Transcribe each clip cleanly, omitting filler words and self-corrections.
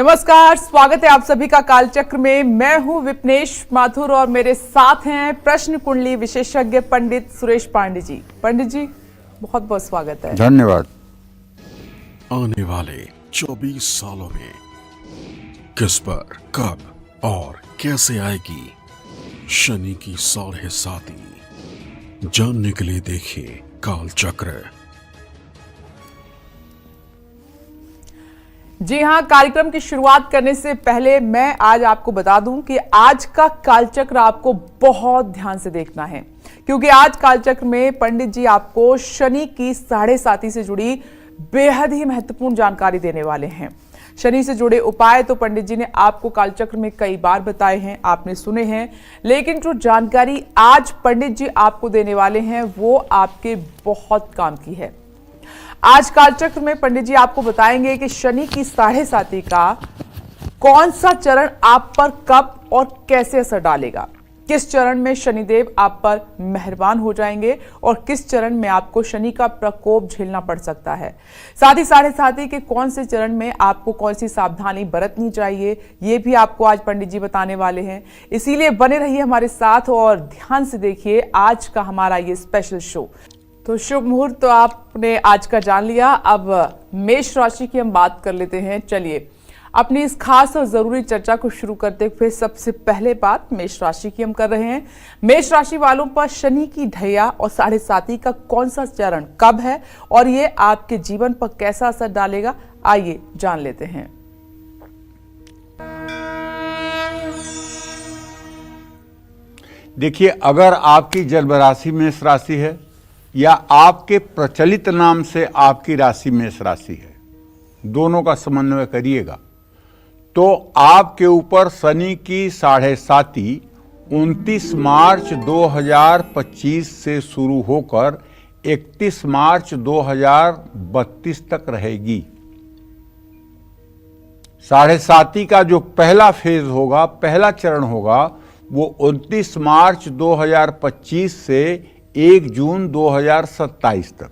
नमस्कार, स्वागत है आप सभी का कालचक्र में। मैं हूं विपनेश माथुर और मेरे साथ हैं प्रश्न कुंडली विशेषज्ञ पंडित सुरेश पांडे जी। पंडित जी, बहुत बहुत स्वागत है। धन्यवाद। आने वाले 24 सालों में किस पर, कब और कैसे आएगी शनि की 7.5 जानने के लिए देखिए कालचक्र। जी हां, कार्यक्रम की शुरुआत करने से पहले मैं आज आपको बता दूं कि आज का कालचक्र आपको बहुत ध्यान से देखना है, क्योंकि आज कालचक्र में पंडित जी आपको शनि की 7.5 से जुड़ी बेहद ही महत्वपूर्ण जानकारी देने वाले हैं। शनि से जुड़े उपाय तो पंडित जी ने आपको कालचक्र में कई बार बताए हैं, आपने सुने हैं, लेकिन जो जानकारी आज पंडित जी आपको देने वाले हैं वो आपके बहुत काम की है। आज कालचक्र में पंडित जी आपको बताएंगे कि शनि की 7.5 का कौन सा चरण आप पर कब और कैसे असर डालेगा, किस चरण में शनिदेव आप पर मेहरबान हो जाएंगे और किस चरण में आपको शनि का प्रकोप झेलना पड़ सकता है। साथ ही 7.5 के कौन से चरण में आपको कौन सी सावधानी बरतनी चाहिए, ये भी आपको आज पंडित जी बताने वाले हैं। इसीलिए बने रहिए हमारे साथ और ध्यान से देखिए आज का हमारा ये स्पेशल शो। तो शुभ मुहूर्त तो आपने आज का जान लिया। अब मेष राशि की हम बात कर लेते हैं। चलिए अपनी इस खास और जरूरी चर्चा को शुरू करते हुए सबसे पहले बात मेष राशि की हम कर रहे हैं। मेष राशि वालों पर शनि की ढैया और 7.5 का कौन सा चरण कब है और ये आपके जीवन पर कैसा असर डालेगा, आइए जान लेते हैं। देखिए, अगर आपकी जन्म राशि मेष राशि है या आपके प्रचलित नाम से आपकी राशि मेष राशि है, दोनों का समन्वय करिएगा तो आपके ऊपर शनि की 7.5 29 मार्च 2025 से शुरू होकर 31 मार्च 2032 तक रहेगी। 7.5 का जो पहला फेज होगा, पहला चरण होगा, वो 29 मार्च 2025 से 1 जून 2027 तक,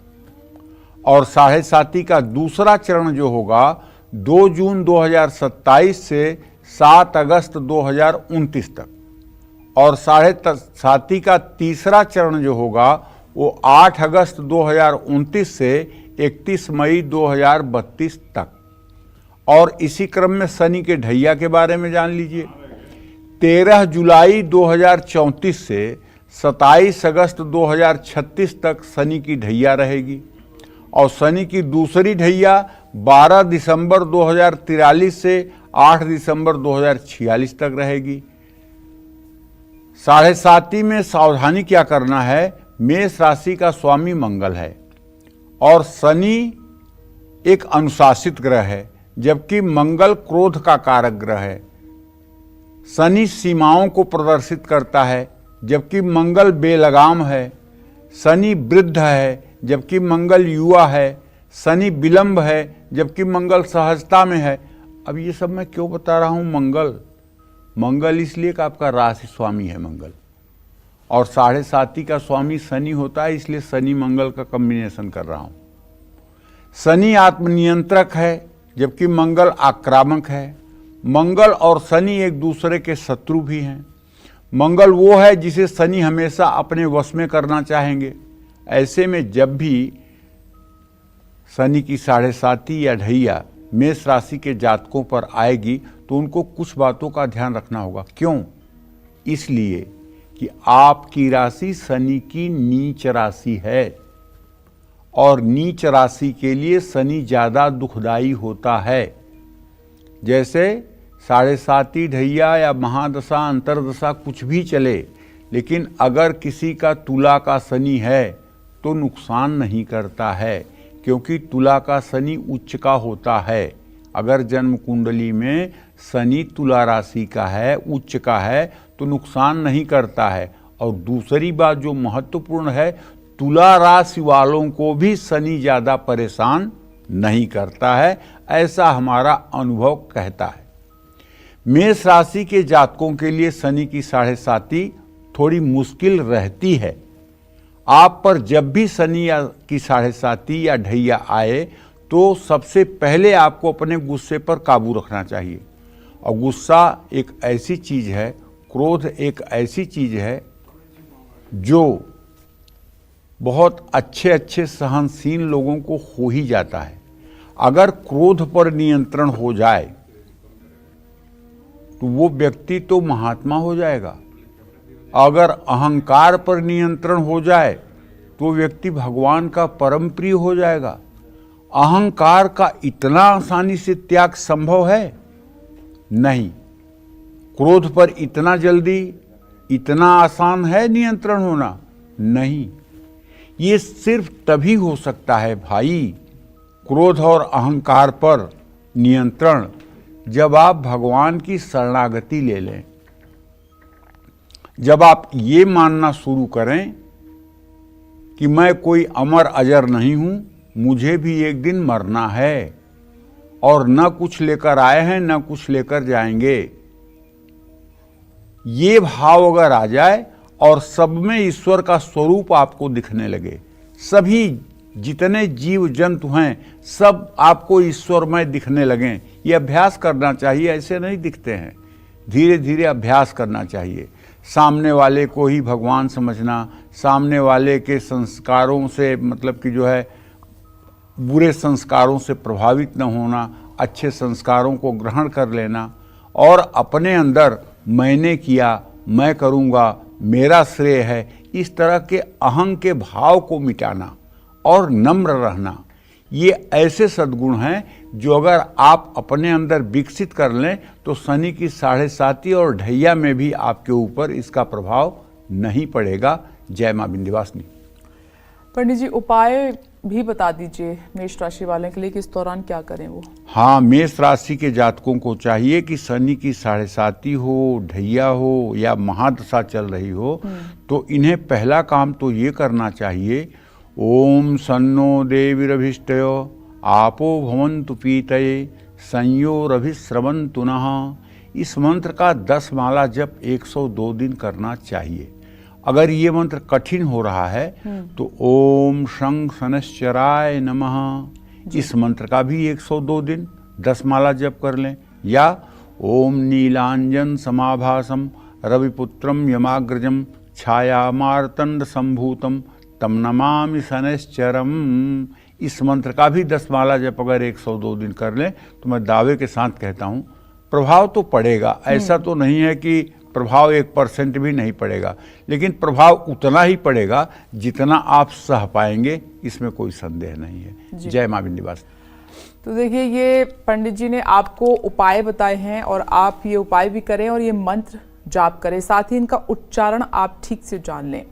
और 7.5 का दूसरा चरण जो होगा 2 जून 2027 से 7 अगस्त 2029 तक, और 7.5 का तीसरा चरण जो होगा वो 8 अगस्त 2029 से 31 मई 2032 तक। और इसी क्रम में शनि के ढैया के बारे में जान लीजिए। 13 जुलाई 2034 से 27 अगस्त 2036 तक शनि की ढैया रहेगी, और शनि की दूसरी ढैया 12 दिसंबर 2043 से 8 दिसंबर 2046 तक रहेगी। 7.5 में सावधानी क्या करना है, मेष राशि का स्वामी मंगल है और शनि एक अनुशासित ग्रह है, जबकि मंगल क्रोध का कारक ग्रह है। शनि सीमाओं को प्रदर्शित करता है जबकि मंगल बेलगाम है। शनि वृद्ध है जबकि मंगल युवा है। शनि विलंब है जबकि मंगल सहजता में है। अब ये सब मैं क्यों बता रहा हूँ? मंगल इसलिए कि आपका राशि स्वामी है मंगल, और 7.5 का स्वामी शनि होता है, इसलिए शनि मंगल का कॉम्बिनेशन कर रहा हूँ। शनि आत्मनियंत्रक है जबकि मंगल आक्रामक है। मंगल और शनि एक दूसरे के शत्रु भी हैं। मंगल वो है जिसे शनि हमेशा अपने वश में करना चाहेंगे। ऐसे में जब भी शनि की 7.5 या ढैया मेष राशि के जातकों पर आएगी तो उनको कुछ बातों का ध्यान रखना होगा। क्यों? इसलिए कि आपकी राशि शनि की नीच राशि है, और नीच राशि के लिए शनि ज़्यादा दुखदाई होता है। जैसे 7.5 ढैया या महादशा अंतरदशा कुछ भी चले, लेकिन अगर किसी का तुला का शनि है तो नुकसान नहीं करता है, क्योंकि तुला का शनि उच्च का होता है। अगर जन्म कुंडली में शनि तुला राशि का है, उच्च का है, तो नुकसान नहीं करता है। और दूसरी बात जो महत्वपूर्ण है, तुला राशि वालों को भी शनि ज़्यादा परेशान नहीं करता है, ऐसा हमारा अनुभव कहता है। मेष राशि के जातकों के लिए शनि की 7.5 थोड़ी मुश्किल रहती है। आप पर जब भी शनि की 7.5 या ढैया आए तो सबसे पहले आपको अपने गुस्से पर काबू रखना चाहिए। और गुस्सा एक ऐसी चीज़ है, क्रोध एक ऐसी चीज़ है जो बहुत अच्छे अच्छे सहनशील लोगों को हो ही जाता है। अगर क्रोध पर नियंत्रण हो जाए तो वो व्यक्ति तो महात्मा हो जाएगा। अगर अहंकार पर नियंत्रण हो जाए तो व्यक्ति भगवान का परम प्रिय हो जाएगा। अहंकार का इतना आसानी से त्याग संभव है? नहीं। क्रोध पर इतना जल्दी, इतना आसान है नियंत्रण होना? नहीं। ये सिर्फ तभी हो सकता है भाई, क्रोध और अहंकार पर नियंत्रण, जब आप भगवान की शरणागति ले लें। जब आप ये मानना शुरू करें कि मैं कोई अमर अजर नहीं हूं, मुझे भी एक दिन मरना है और न कुछ लेकर आए हैं न कुछ लेकर जाएंगे, ये भाव अगर आ जाए और सब में ईश्वर का स्वरूप आपको दिखने लगे, सभी जितने जीव जंतु हैं सब आपको ईश्वरमय दिखने लगें, ये अभ्यास करना चाहिए। ऐसे नहीं दिखते हैं, धीरे धीरे अभ्यास करना चाहिए। सामने वाले को ही भगवान समझना, सामने वाले के संस्कारों से मतलब कि जो है बुरे संस्कारों से प्रभावित न होना, अच्छे संस्कारों को ग्रहण कर लेना और अपने अंदर मैंने किया, मैं करूँगा, मेरा श्रेय है, इस तरह के अहं के भाव को मिटाना और नम्र रहना, ये ऐसे सद्गुण हैं जो अगर आप अपने अंदर विकसित कर लें तो शनि की 7.5 और ढैया में भी आपके ऊपर इसका प्रभाव नहीं पड़ेगा। जय मां विंध्यवासिनी। पंडित जी, उपाय भी बता दीजिए मेष राशि वाले के लिए कि इस दौरान क्या करें वो। हाँ, मेष राशि के जातकों को चाहिए कि शनि की 7.5 हो, ढैया हो या महादशा चल रही हो, तो इन्हें पहला काम तो ये करना चाहिए, ओम सन्नो देवीरभिष्टयो आपो भवन्तु पीतये संयोरभिस्रवन्तु नः। इस मंत्र का 10 माला जप 102 दिन करना चाहिए। अगर ये मंत्र कठिन हो रहा है तो ओम शं शनश्चराय नमः, इस मंत्र का भी 102 दिन 10 माला जप कर लें। या ओम नीलांजन समाभासम रविपुत्रम यमाग्रजम छायामार्तंड संभूतम तम नमामि शनैश्चरम, इस मंत्र का भी 10 माला जप अगर 102 दिन कर लें तो मैं दावे के साथ कहता हूँ प्रभाव तो पड़ेगा। ऐसा तो नहीं है कि प्रभाव 1% भी नहीं पड़ेगा, लेकिन प्रभाव उतना ही पड़ेगा जितना आप सह पाएंगे, इसमें कोई संदेह नहीं है। जय मां विंध्यवासिनी। तो देखिए, ये पंडित जी ने आपको उपाय बताए हैं और आप ये उपाय भी करें और ये मंत्र जाप करें, साथ ही इनका उच्चारण आप ठीक से जान लें।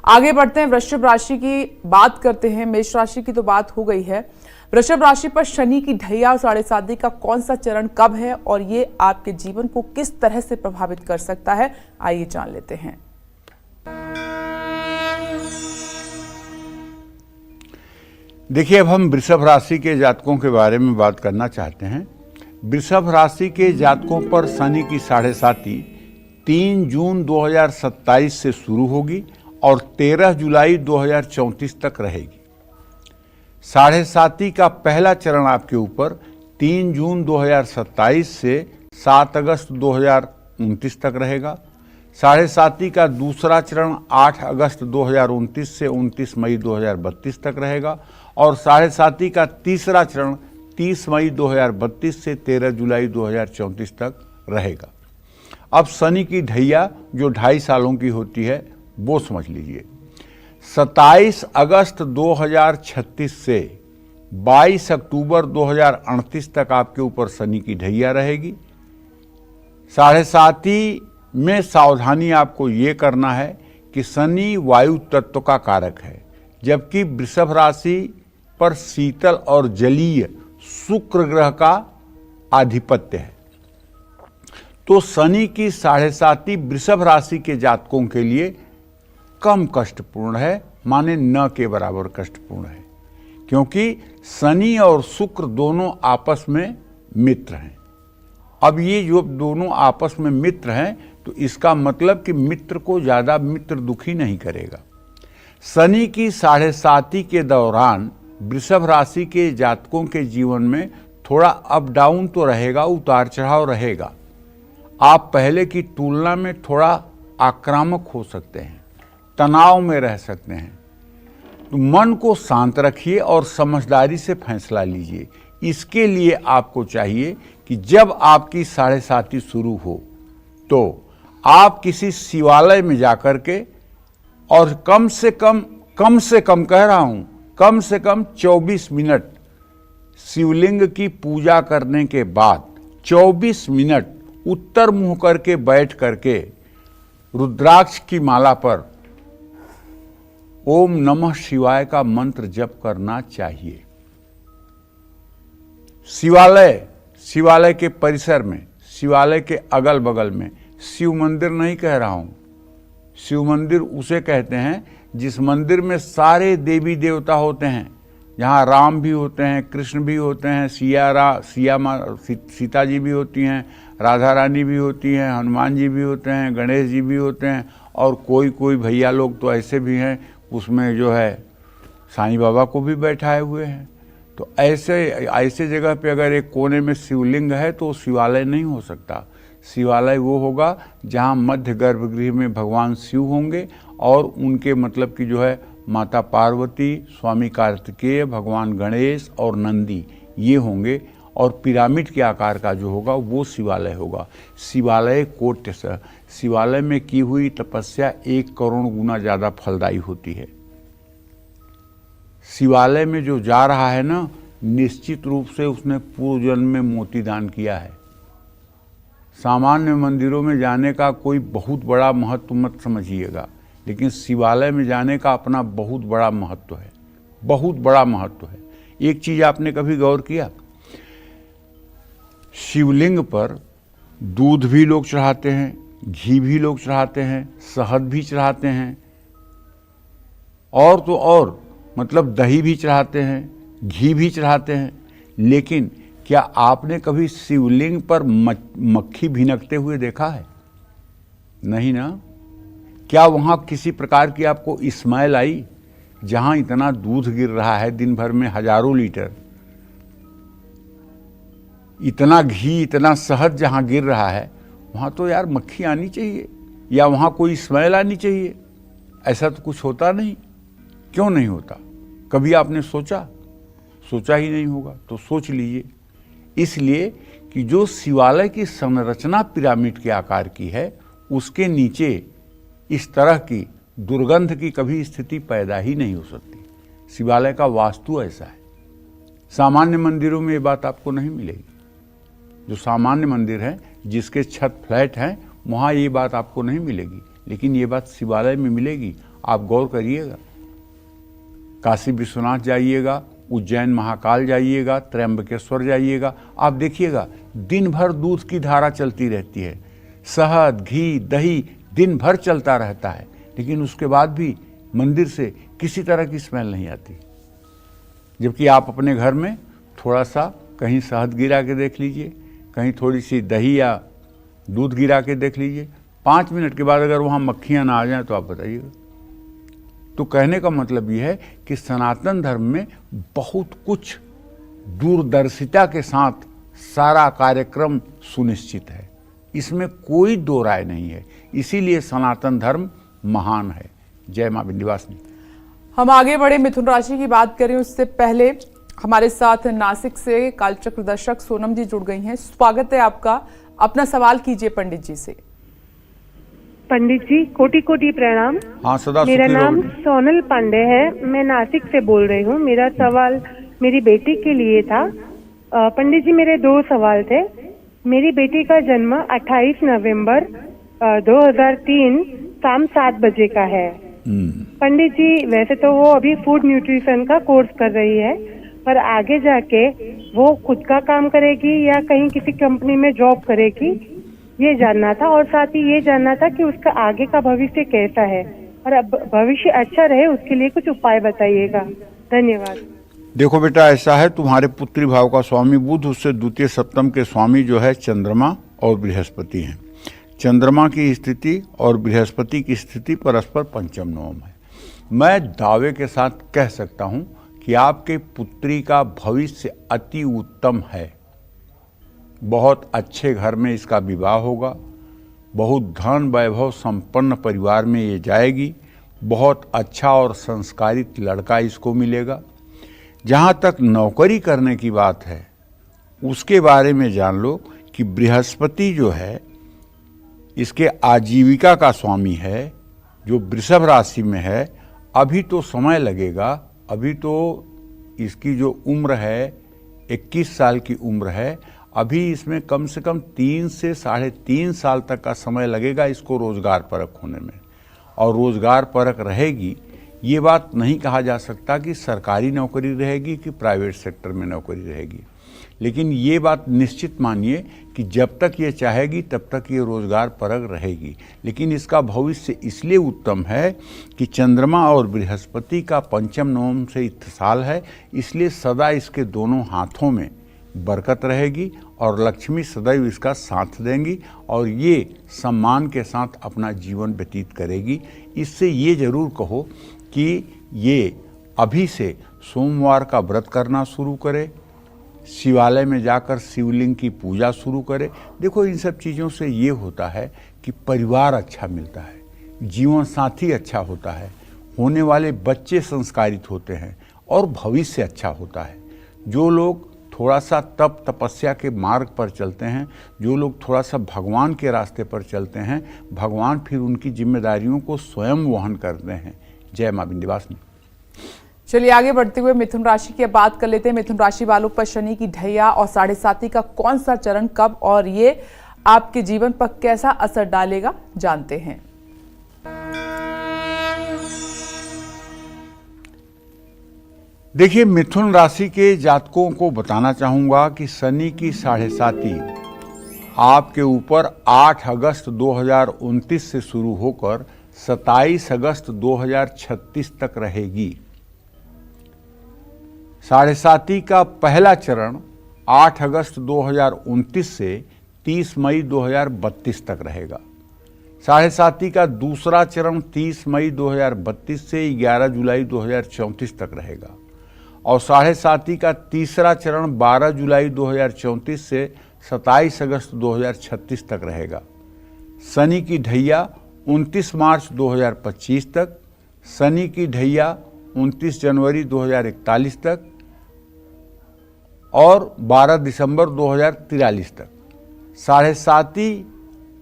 आगे बढ़ते हैं, वृषभ राशि की बात करते हैं। मेष राशि की तो बात हो गई है। वृषभ राशि पर शनि की ढैया और 7.5 का कौन सा चरण कब है और ये आपके जीवन को किस तरह से प्रभावित कर सकता है, आइए जान लेते हैं। देखिए, अब हम वृषभ राशि के जातकों के बारे में बात करना चाहते हैं। वृषभ राशि के जातकों पर शनि की 7.5 3 जून 2027 से शुरू होगी और 13 जुलाई 2034 तक रहेगी। 7.5 का पहला चरण आपके ऊपर 3 जून 2027 से 7 अगस्त 2029 तक रहेगा। 7.5 का दूसरा चरण 8 अगस्त 2029 से 29 मई 2032 तक रहेगा और 7.5 का तीसरा चरण 30 मई 2032 से 13 जुलाई 2034 तक रहेगा। अब शनि की ढैया जो 2.5 सालों की होती है वो समझ लीजिए। 27 अगस्त 2036 से 22 अक्टूबर 2038 तक आपके ऊपर शनि की ढैया रहेगी। 7.5 में सावधानी आपको ये करना है कि शनि वायु तत्व का कारक है, जबकि वृषभ राशि पर शीतल और जलीय शुक्र ग्रह का आधिपत्य है। तो शनि की 7.5 वृषभ राशि के जातकों के लिए कम कष्टपूर्ण है, माने न के बराबर कष्टपूर्ण है, क्योंकि शनि और शुक्र दोनों आपस में मित्र हैं। अब ये जो दोनों आपस में मित्र हैं तो इसका मतलब कि मित्र को ज़्यादा मित्र दुखी नहीं करेगा। शनि की 7.5 के दौरान वृषभ राशि के जातकों के जीवन में थोड़ा अप डाउन तो रहेगा, उतार चढ़ाव रहेगा। आप पहले की तुलना में थोड़ा आक्रामक हो सकते हैं, तनाव में रह सकते हैं। तो मन को शांत रखिए और समझदारी से फैसला लीजिए। इसके लिए आपको चाहिए कि जब आपकी 7:30 शुरू हो तो आप किसी शिवालय में जाकर के और कम से कम कह रहा हूं, कम से कम 24 मिनट शिवलिंग की पूजा करने के बाद 24 मिनट उत्तर मुंह करके बैठ करके रुद्राक्ष की माला पर ओम नमः शिवाय का मंत्र जप करना चाहिए। शिवालय के परिसर में, शिवालय के अगल बगल में, शिव मंदिर नहीं कह रहा हूं, शिव मंदिर उसे कहते हैं जिस मंदिर में सारे देवी देवता होते हैं, जहाँ राम भी होते हैं, कृष्ण भी होते हैं, सीता जी भी होती हैं, राधा रानी भी होती हैं, हनुमान जी भी होते हैं, गणेश जी भी होते हैं, और कोई भैया लोग तो ऐसे भी हैं उसमें जो है साईं बाबा को भी बैठाए हुए हैं। तो ऐसे जगह पे अगर एक कोने में शिवलिंग है तो शिवालय नहीं हो सकता। शिवालय वो होगा जहाँ मध्य गर्भगृह में भगवान शिव होंगे और उनके मतलब कि जो है माता पार्वती, स्वामी कार्तिकेय, भगवान गणेश और नंदी ये होंगे, और पिरामिड के आकार का जो होगा वो शिवालय होगा। शिवालय में की हुई तपस्या 1 करोड़ गुना ज़्यादा फलदायी होती है। शिवालय में जो जा रहा है ना, निश्चित रूप से उसने पूर्व जन्म में मोती दान किया है। सामान्य मंदिरों में जाने का कोई बहुत बड़ा महत्व मत समझिएगा, लेकिन शिवालय में जाने का अपना बहुत बड़ा महत्व है, बहुत बड़ा महत्व है। एक चीज आपने कभी गौर किया, शिवलिंग पर दूध भी लोग चढ़ाते हैं, घी भी लोग चढ़ाते हैं, शहद भी चढ़ाते हैं, और तो और मतलब दही भी चढ़ाते हैं, घी भी चढ़ाते हैं, लेकिन क्या आपने कभी शिवलिंग पर मक्खी भिनकते हुए देखा है? नहीं ना। क्या वहां किसी प्रकार की आपको स्मेल आई? जहां इतना दूध गिर रहा है दिन भर में हजारों लीटर, इतना घी, इतना शहद जहां गिर रहा है, वहां तो यार मक्खी आनी चाहिए या वहां कोई स्मेल आनी चाहिए। ऐसा तो कुछ होता नहीं। क्यों नहीं होता? कभी आपने सोचा ही नहीं होगा, तो सोच लीजिए। इसलिए कि जो शिवालय की संरचना पिरामिड के आकार की है, उसके नीचे इस तरह की दुर्गंध की कभी स्थिति पैदा ही नहीं हो सकती। शिवालय का वास्तु ऐसा है। सामान्य मंदिरों में ये बात आपको नहीं मिलेगी। जो सामान्य मंदिर है, जिसके छत फ्लैट हैं, वहाँ ये बात आपको नहीं मिलेगी, लेकिन ये बात शिवालय में मिलेगी। आप गौर करिएगा, काशी विश्वनाथ जाइएगा, उज्जैन महाकाल जाइएगा, त्र्यंबकेश्वर जाइएगा, आप देखिएगा दिन भर दूध की धारा चलती रहती है, शहद, घी, दही दिन भर चलता रहता है, लेकिन उसके बाद भी मंदिर से किसी तरह की स्मेल नहीं आती। जबकि आप अपने घर में थोड़ा सा कहीं शहद गिरा के देख लीजिए, कहीं थोड़ी सी दही या दूध गिरा के देख लीजिए, 5 मिनट के बाद अगर वहाँ मक्खियाँ ना आ जाएं तो आप बताइएगा। तो कहने का मतलब यह है कि सनातन धर्म में बहुत कुछ दूरदर्शिता के साथ सारा कार्यक्रम सुनिश्चित है, इसमें कोई दो राय नहीं है। इसीलिए सनातन धर्म महान है। जय मां विंध्यवासिनी। हम आगे बढ़े, मिथुन राशि की बात करें उससे पहले हमारे साथ नासिक से कालचक्र दर्शक सोनम जी जुड़ गई हैं। स्वागत है आपका। अपना सवाल कीजिए पंडित जी से। पंडित जी कोटि कोटि प्रणाम। हाँ, सदा मेरा सुखी नाम रहो। सोनल पांडे है, मैं नासिक से बोल रही हूँ। मेरा सवाल मेरी बेटी के लिए था। पंडित जी मेरे 2 सवाल थे। मेरी बेटी का जन्म 28 नवंबर 2003 शाम 7 बजे का है। पंडित जी वैसे तो वो अभी फूड न्यूट्रिशन का कोर्स कर रही है, पर आगे जाके वो खुद का काम करेगी या कहीं किसी कंपनी में जॉब करेगी, ये जानना था। और साथ ही ये जानना था कि उसका आगे का भविष्य कैसा है, और अब भविष्य अच्छा रहे उसके लिए कुछ उपाय बताइएगा। धन्यवाद। देखो बेटा, ऐसा है, तुम्हारे पुत्री भाव का स्वामी बुध, उससे द्वितीय सप्तम के स्वामी जो है चंद्रमा और बृहस्पति हैं। चंद्रमा की स्थिति और बृहस्पति की स्थिति परस्पर पंचम नवम है। मैं दावे के साथ कह सकता हूं कि आपके पुत्री का भविष्य अति उत्तम है। बहुत अच्छे घर में इसका विवाह होगा, बहुत धन वैभव संपन्न परिवार में ये जाएगी, बहुत अच्छा और संस्कारित लड़का इसको मिलेगा। जहाँ तक नौकरी करने की बात है उसके बारे में जान लो कि बृहस्पति जो है इसके आजीविका का स्वामी है, जो वृषभ राशि में है। अभी तो समय लगेगा, अभी तो इसकी जो उम्र है 21 साल की उम्र है, अभी इसमें कम से कम 3 से 3.5 साल तक का समय लगेगा इसको रोजगार परक होने में। और रोजगार परक रहेगी, ये बात नहीं कहा जा सकता कि सरकारी नौकरी रहेगी कि प्राइवेट सेक्टर में नौकरी रहेगी, लेकिन ये बात निश्चित मानिए कि जब तक ये चाहेगी तब तक ये रोजगार परक रहेगी। लेकिन इसका भविष्य इसलिए उत्तम है कि चंद्रमा और बृहस्पति का पंचम नवम से इत्तिसाल है, इसलिए सदा इसके दोनों हाथों में बरकत रहेगी और लक्ष्मी सदैव इसका साथ देंगी और ये सम्मान के साथ अपना जीवन व्यतीत करेगी। इससे ये जरूर कहो कि ये अभी से सोमवार का व्रत करना शुरू करे, शिवालय में जाकर शिवलिंग की पूजा शुरू करे। देखो, इन सब चीज़ों से ये होता है कि परिवार अच्छा मिलता है, जीवन साथी अच्छा होता है, होने वाले बच्चे संस्कारित होते हैं और भविष्य अच्छा होता है। जो लोग थोड़ा सा तप तपस्या के मार्ग पर चलते हैं, जो लोग थोड़ा सा भगवान के रास्ते पर चलते हैं, भगवान फिर उनकी जिम्मेदारियों को स्वयं वहन करते हैं। जय मां विंध्यवासिनी। चलिए आगे बढ़ते हुए मिथुन राशि की बात कर लेते हैं। मिथुन राशि वालों पर शनि की ढैया और 7.5 का कौन सा चरण कब और ये आपके जीवन पर कैसा असर डालेगा, जानते हैं। देखिए, मिथुन राशि के जातकों को बताना चाहूंगा कि शनि की 7.5 आपके ऊपर 8 अगस्त 2029 से शुरू होकर 27 अगस्त 2036 तक रहेगी। 7.5 का पहला चरण 8 अगस्त 2029 से 30 मई 2032 तक रहेगा। 7.5 का दूसरा चरण 30 मई 2032 से 11 जुलाई 2034 तक रहेगा और 7.5 का तीसरा चरण 12 जुलाई 2034 से 27 अगस्त 2036 तक रहेगा। शनि की ढैया 29 मार्च 2025 तक, शनि की ढैया 29 जनवरी 2041 तक और 12 दिसंबर 2043 तक। 7.5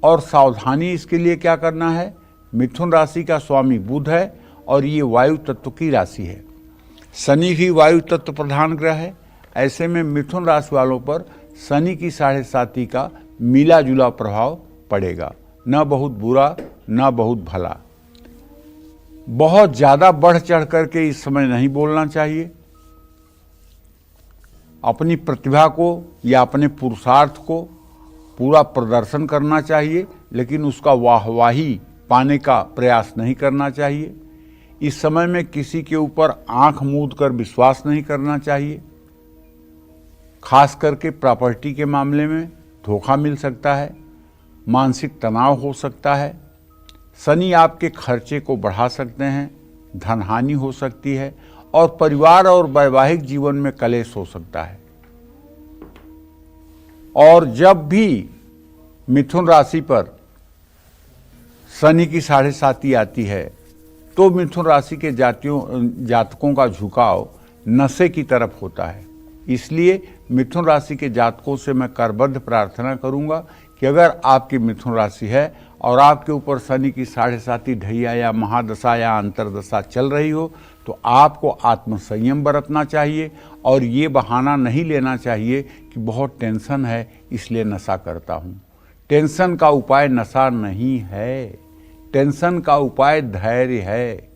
और सावधानी इसके लिए क्या करना है। मिथुन राशि का स्वामी बुध है और ये वायु तत्व की राशि है। शनि भी वायु तत्व प्रधान ग्रह है। ऐसे में मिथुन राशि वालों पर शनि की 7.5 का मिला जुला प्रभाव पड़ेगा, न बहुत बुरा न बहुत भला। बहुत ज़्यादा बढ़ चढ़ करके इस समय नहीं बोलना चाहिए। अपनी प्रतिभा को या अपने पुरुषार्थ को पूरा प्रदर्शन करना चाहिए, लेकिन उसका वाहवाही पाने का प्रयास नहीं करना चाहिए। इस समय में किसी के ऊपर आंख मूंद कर विश्वास नहीं करना चाहिए। खास करके प्रॉपर्टी के मामले में धोखा मिल सकता है, मानसिक तनाव हो सकता है। शनि आपके खर्चे को बढ़ा सकते हैं, धनहानि हो सकती है और परिवार और वैवाहिक जीवन में कलेश हो सकता है। और जब भी मिथुन राशि पर शनि की 7.5 आती है तो मिथुन राशि के जातकों का झुकाव नशे की तरफ होता है। इसलिए मिथुन राशि के जातकों से मैं करबद्ध प्रार्थना करूंगा कि अगर आपकी मिथुन राशि है और आपके ऊपर शनि की 7.5 ढैया या महादशा या अंतरदशा चल रही हो तो आपको आत्मसंयम बरतना चाहिए और ये बहाना नहीं लेना चाहिए कि बहुत टेंशन है इसलिए नशा करता हूँ। टेंशन का उपाय नशा नहीं है, टेंशन का उपाय धैर्य है।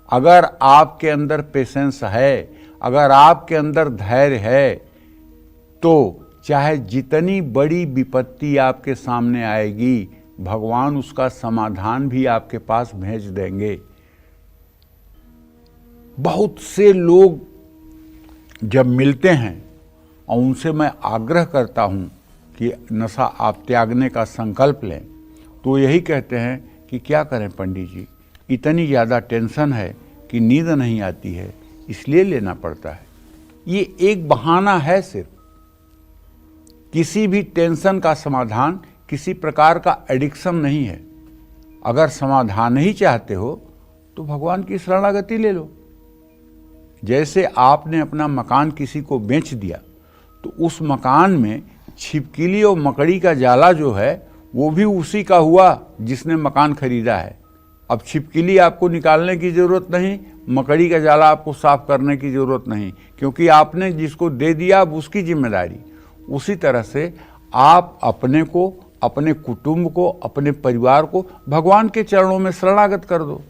अगर आपके अंदर पेशेंस है, अगर आपके अंदर धैर्य है तो चाहे जितनी बड़ी विपत्ति आपके सामने आएगी, भगवान उसका समाधान भी आपके पास भेज देंगे। बहुत से लोग जब मिलते हैं और उनसे मैं आग्रह करता हूं कि नशा आप त्यागने का संकल्प लें, तो यही कहते हैं कि क्या करें पंडित जी, इतनी ज़्यादा टेंशन है कि नींद नहीं आती है, इसलिए लेना पड़ता है। ये एक बहाना है सिर्फ। किसी भी टेंशन का समाधान किसी प्रकार का एडिक्शन नहीं है। अगर समाधान ही चाहते हो तो भगवान की शरणागति ले लो। जैसे आपने अपना मकान किसी को बेच दिया तो उस मकान में छिपकली और मकड़ी का जाला जो है वो भी उसी का हुआ जिसने मकान खरीदा है। अब छिपकली आपको निकालने की ज़रूरत नहीं, मकड़ी का जाला आपको साफ करने की ज़रूरत नहीं, क्योंकि आपने जिसको दे दिया अब उसकी जिम्मेदारी। उसी तरह से आप अपने को, अपने कुटुंब को, अपने परिवार को भगवान के चरणों में शरणागत कर दो।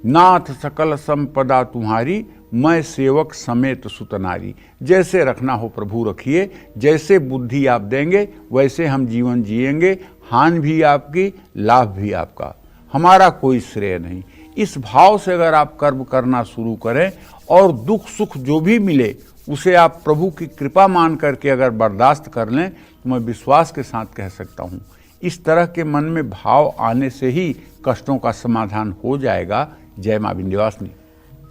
नाथ सकल संपदा तुम्हारी, मैं सेवक समेत सुतनारी। जैसे रखना हो प्रभु रखिए, जैसे बुद्धि आप देंगे वैसे हम जीवन जिएंगे। हानि भी आपकी, लाभ भी आपका, हमारा कोई श्रेय नहीं। इस भाव से अगर आप कर्म करना शुरू करें और दुख सुख जो भी मिले उसे आप प्रभु की कृपा मान करके अगर बर्दाश्त कर लें तो मैं विश्वास के साथ कह सकता हूँ इस तरह के मन में भाव आने से ही कष्टों का समाधान हो जाएगा। जय मां विंध्यवासिनी।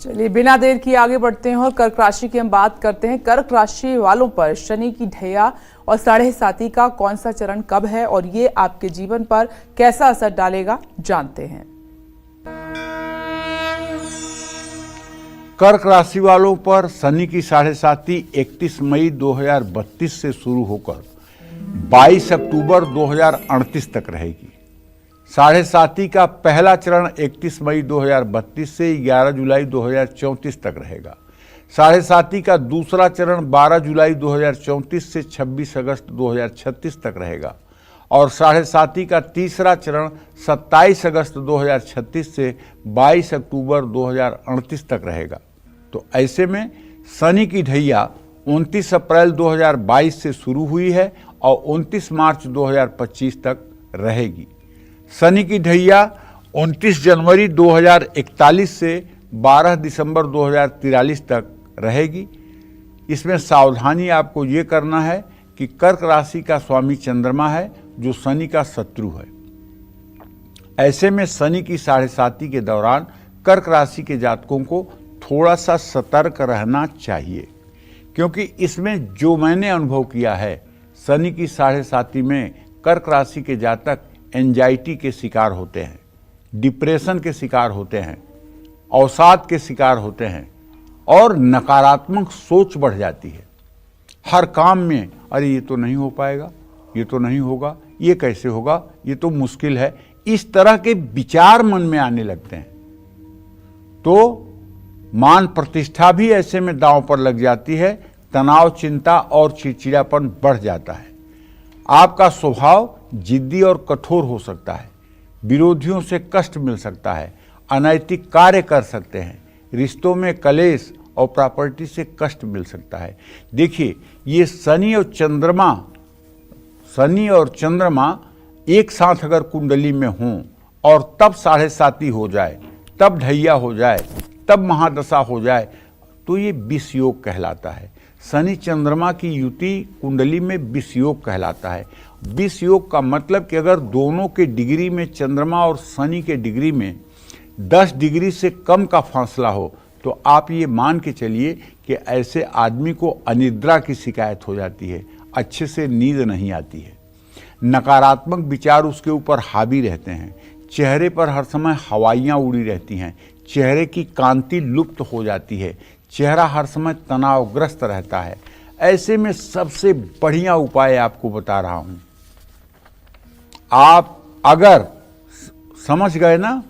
चलिए बिना देर किए आगे बढ़ते हैं और कर्क राशि की हम बात करते हैं। कर्क राशि वालों पर शनि की ढैया और 7.5 का कौन सा चरण कब है और ये आपके जीवन पर कैसा असर डालेगा, जानते हैं। कर्क राशि वालों पर शनि की 7.5 31 मई 2032 से शुरू होकर 22 अक्टूबर 2038 तक रहेगी। 7.5 का पहला चरण 31 मई 2032 से 11 जुलाई 2034 तक रहेगा। 7.5 का दूसरा चरण 12 जुलाई 2034 से 26 अगस्त 2036 तक रहेगा और 7.5 का तीसरा चरण 27 अगस्त 2036 से 22 अक्टूबर 2038 तक रहेगा। तो ऐसे में शनि की ढैया 29 अप्रैल 2022 से शुरू हुई है और 29 मार्च 2025 तक रहेगी। शनि की ढैया 29 जनवरी 2041 से 12 दिसंबर 2043 तक रहेगी। इसमें सावधानी आपको ये करना है कि कर्क राशि का स्वामी चंद्रमा है जो शनि का शत्रु है। ऐसे में शनि की 7.5 के दौरान कर्क राशि के जातकों को थोड़ा सा सतर्क रहना चाहिए, क्योंकि इसमें जो मैंने अनुभव किया है, शनि की 7.5 में कर्क राशि के जातक एंजाइटी के शिकार होते हैं, डिप्रेशन के शिकार होते हैं, अवसाद के शिकार होते हैं और नकारात्मक सोच बढ़ जाती है। हर काम में अरे ये तो नहीं हो पाएगा, ये तो नहीं होगा, ये कैसे होगा, ये तो मुश्किल है, इस तरह के विचार मन में आने लगते हैं। तो मान प्रतिष्ठा भी ऐसे में दांव पर लग जाती है। तनाव, चिंता और चिड़चिड़ापन बढ़ जाता है। आपका स्वभाव जिद्दी और कठोर हो सकता है। विरोधियों से कष्ट मिल सकता है। अनैतिक कार्य कर सकते हैं। रिश्तों में कलेश और प्रॉपर्टी से कष्ट मिल सकता है। देखिए, ये शनि और चंद्रमा एक साथ अगर कुंडली में हों और तब 7.5 हो जाए, तब ढैया हो जाए, तब महादशा हो जाए, तो ये विष योग कहलाता है। शनि चंद्रमा की युति कुंडली में विष योग कहलाता है। विष योग का मतलब कि अगर दोनों के डिग्री में, चंद्रमा और शनि के डिग्री में 10 डिग्री से कम का फासला हो, तो आप ये मान के चलिए कि ऐसे आदमी को अनिद्रा की शिकायत हो जाती है, अच्छे से नींद नहीं आती है, नकारात्मक विचार उसके ऊपर हावी रहते हैं, चेहरे पर हर समय हवाइयाँ उड़ी रहती हैं, चेहरे की कांति लुप्त हो जाती है, चेहरा हर समय तनावग्रस्त रहता है। ऐसे में सबसे बढ़िया उपाय आपको बता रहा हूं। आप अगर समझ गए ना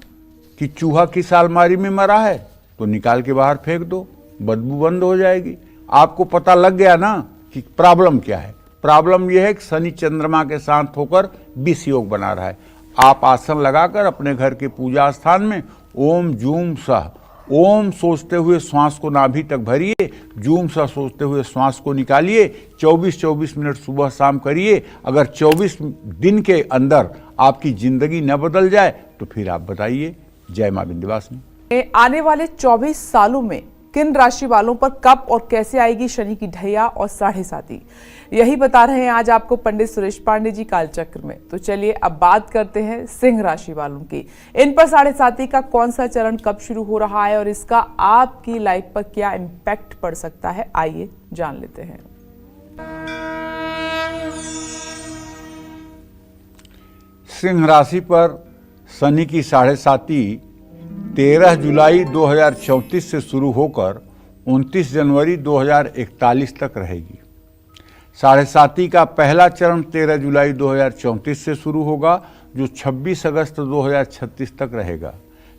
कि चूहा किस अलमारी में मरा है, तो निकाल के बाहर फेंक दो, बदबू बंद हो जाएगी। आपको पता लग गया ना कि प्रॉब्लम क्या है। प्रॉब्लम यह है कि शनि चंद्रमा के साथ होकर विष योग बना रहा है। आप आसन लगाकर अपने घर के पूजा स्थान में ओम जूम सह, ओम सोचते हुए श्वास को नाभि तक भरिए, जूम सह सोचते हुए श्वास को निकालिए। 24-24 मिनट सुबह शाम करिए। अगर 24 दिन के अंदर आपकी जिंदगी न बदल जाए तो फिर आप बताइए। जय मां विंध्यवासिनी। आने वाले 24 सालों में किन राशि वालों पर कब और कैसे आएगी शनि की ढैया और 7.5? यही बता रहे हैं आज आपको पंडित सुरेश पांडे जी कालचक्र में। तो चलिए अब बात करते हैं सिंह राशि वालों की। इन पर 7.5 का कौन सा चरण कब शुरू हो रहा है और इसका आपकी लाइफ पर क्या इम्पैक्ट पड़ सकता है, आइए जान लेते हैं। सिंह राशि पर शनि की 7.5 13 जुलाई 2034 से शुरू होकर 29 जनवरी 2041 तक रहेगी। 7.5 का पहला चरण 13 जुलाई 2034 से शुरू होगा जो 26 अगस्त 2036 तक रहेगा।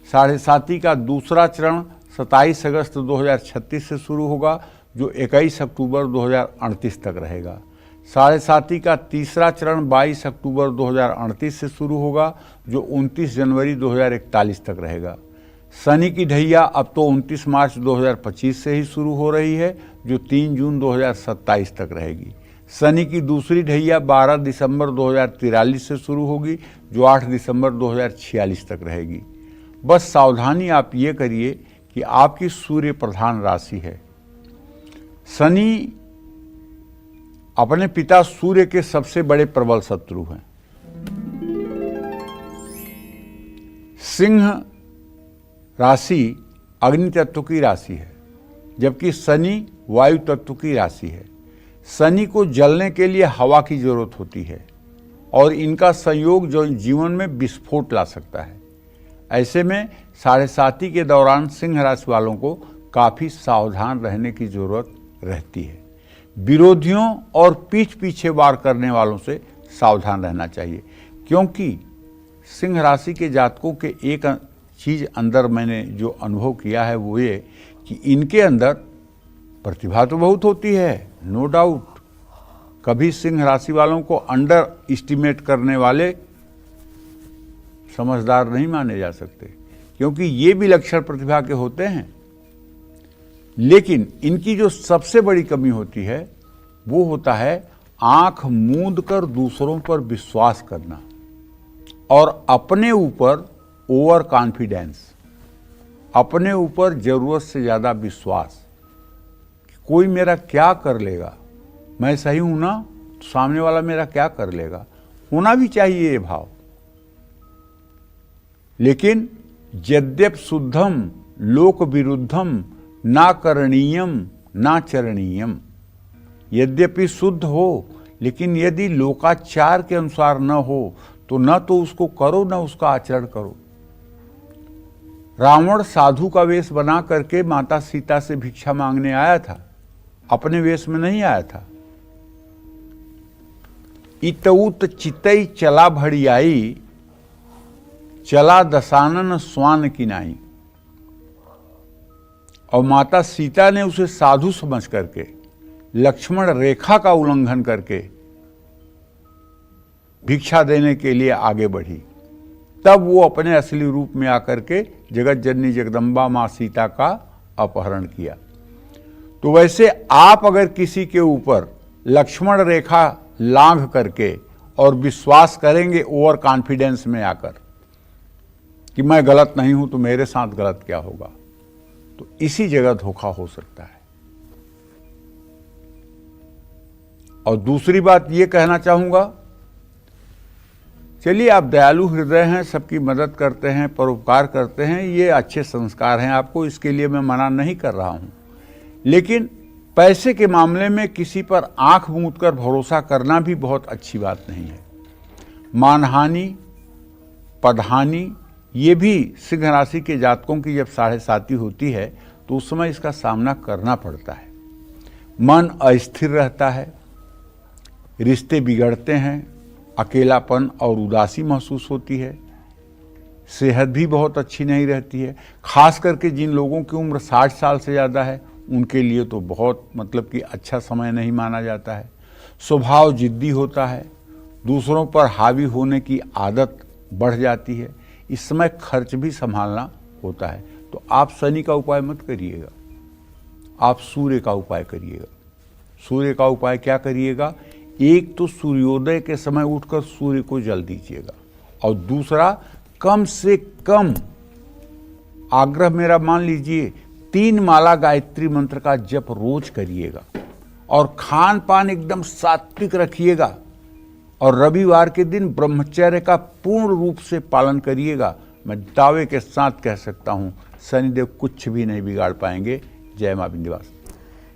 7.5 का दूसरा चरण 27 अगस्त 2036 से शुरू होगा जो 21 अक्टूबर 2038 तक रहेगा। 7.5 का तीसरा चरण 22 अक्टूबर 2038 से शुरू होगा जो 29 जनवरी 2041 तक रहेगा। शनि की ढैया अब तो 29 मार्च 2025 से ही शुरू हो रही है जो 3 जून 2027 तक रहेगी। शनि की दूसरी ढैया 12 दिसंबर 2043 से शुरू होगी जो 8 दिसंबर 2046 तक रहेगी। बस सावधानी आप ये करिए कि आपकी सूर्य प्रधान राशि है। शनि अपने पिता सूर्य के सबसे बड़े प्रबल शत्रु हैं। सिंह राशि अग्नि तत्व की राशि है जबकि शनि वायु तत्व की राशि है। शनि को जलने के लिए हवा की जरूरत होती है और इनका संयोग जो जीवन में विस्फोट ला सकता है। ऐसे में 7.5 के दौरान सिंह राशि वालों को काफ़ी सावधान रहने की जरूरत रहती है। विरोधियों और पीठ पीछे वार करने वालों से सावधान रहना चाहिए, क्योंकि सिंह राशि के जातकों के एक चीज़ अंदर मैंने जो अनुभव किया है वो ये कि इनके अंदर प्रतिभा तो बहुत होती है, नो डाउट। कभी सिंह राशि वालों को अंडर एस्टिमेट करने वाले समझदार नहीं माने जा सकते, क्योंकि ये भी लक्षण प्रतिभा के होते हैं। लेकिन इनकी जो सबसे बड़ी कमी होती है वो होता है आंख मूंद कर दूसरों पर विश्वास करना और अपने ऊपर ओवर कॉन्फिडेंस, अपने ऊपर जरूरत से ज़्यादा विश्वास कि कोई मेरा क्या कर लेगा, मैं सही हूं ना तो सामने वाला मेरा क्या कर लेगा। होना भी चाहिए ये भाव। लेकिन यद्यप शुद्धम लोक विरुद्धम ना करणीयम ना चरणीयम, यद्यपि शुद्ध हो लेकिन यदि लोकाचार के अनुसार न हो तो न तो उसको करो न उसका आचरण करो। रावण साधु का वेश बना करके माता सीता से भिक्षा मांगने आया था, अपने वेश में नहीं आया था। इतउत चितई चला भड़ियाई, चला दसानन स्वान किनाई। और माता सीता ने उसे साधु समझ करके लक्ष्मण रेखा का उल्लंघन करके भिक्षा देने के लिए आगे बढ़ी। तब वो अपने असली रूप में आकर के जगत जननी जगदम्बा माँ सीता का अपहरण किया। तो वैसे आप अगर किसी के ऊपर लक्ष्मण रेखा लांघ करके और विश्वास करेंगे ओवर कॉन्फिडेंस में आकर कि मैं गलत नहीं हूं तो मेरे साथ गलत क्या होगा, तो इसी जगह धोखा हो सकता है। और दूसरी बात ये कहना चाहूंगा, चलिए आप दयालु हृदय हैं, सबकी मदद करते हैं, परोपकार करते हैं, ये अच्छे संस्कार हैं आपको, इसके लिए मैं मना नहीं कर रहा हूं। लेकिन पैसे के मामले में किसी पर आंख मूंद कर भरोसा करना भी बहुत अच्छी बात नहीं है। मानहानि, पदहानि, ये भी सिंह राशि के जातकों की जब 7.5 होती है तो उस समय इसका सामना करना पड़ता है। मन अस्थिर रहता है, रिश्ते बिगड़ते हैं, अकेलापन और उदासी महसूस होती है, सेहत भी बहुत अच्छी नहीं रहती है। खास करके जिन लोगों की उम्र 60 साल से ज़्यादा है उनके लिए तो बहुत मतलब कि अच्छा समय नहीं माना जाता है। स्वभाव जिद्दी होता है, दूसरों पर हावी होने की आदत बढ़ जाती है। इस समय खर्च भी संभालना होता है। तो आप शनि का उपाय मत करिएगा, आप सूर्य का उपाय करिएगा। सूर्य का उपाय क्या करिएगा? एक तो सूर्योदय के समय उठकर सूर्य को जल दीजिएगा, और दूसरा कम से कम आग्रह मेरा मान लीजिए 3 माला गायत्री मंत्र का जप रोज करिएगा। और खान पान एकदम सात्विक रखिएगा और रविवार के दिन ब्रह्मचर्य का पूर्ण रूप से पालन करिएगा। मैं दावे के साथ कह सकता हूं शनिदेव कुछ भी नहीं बिगाड़ पाएंगे। जय मां विंध्यवासिनी।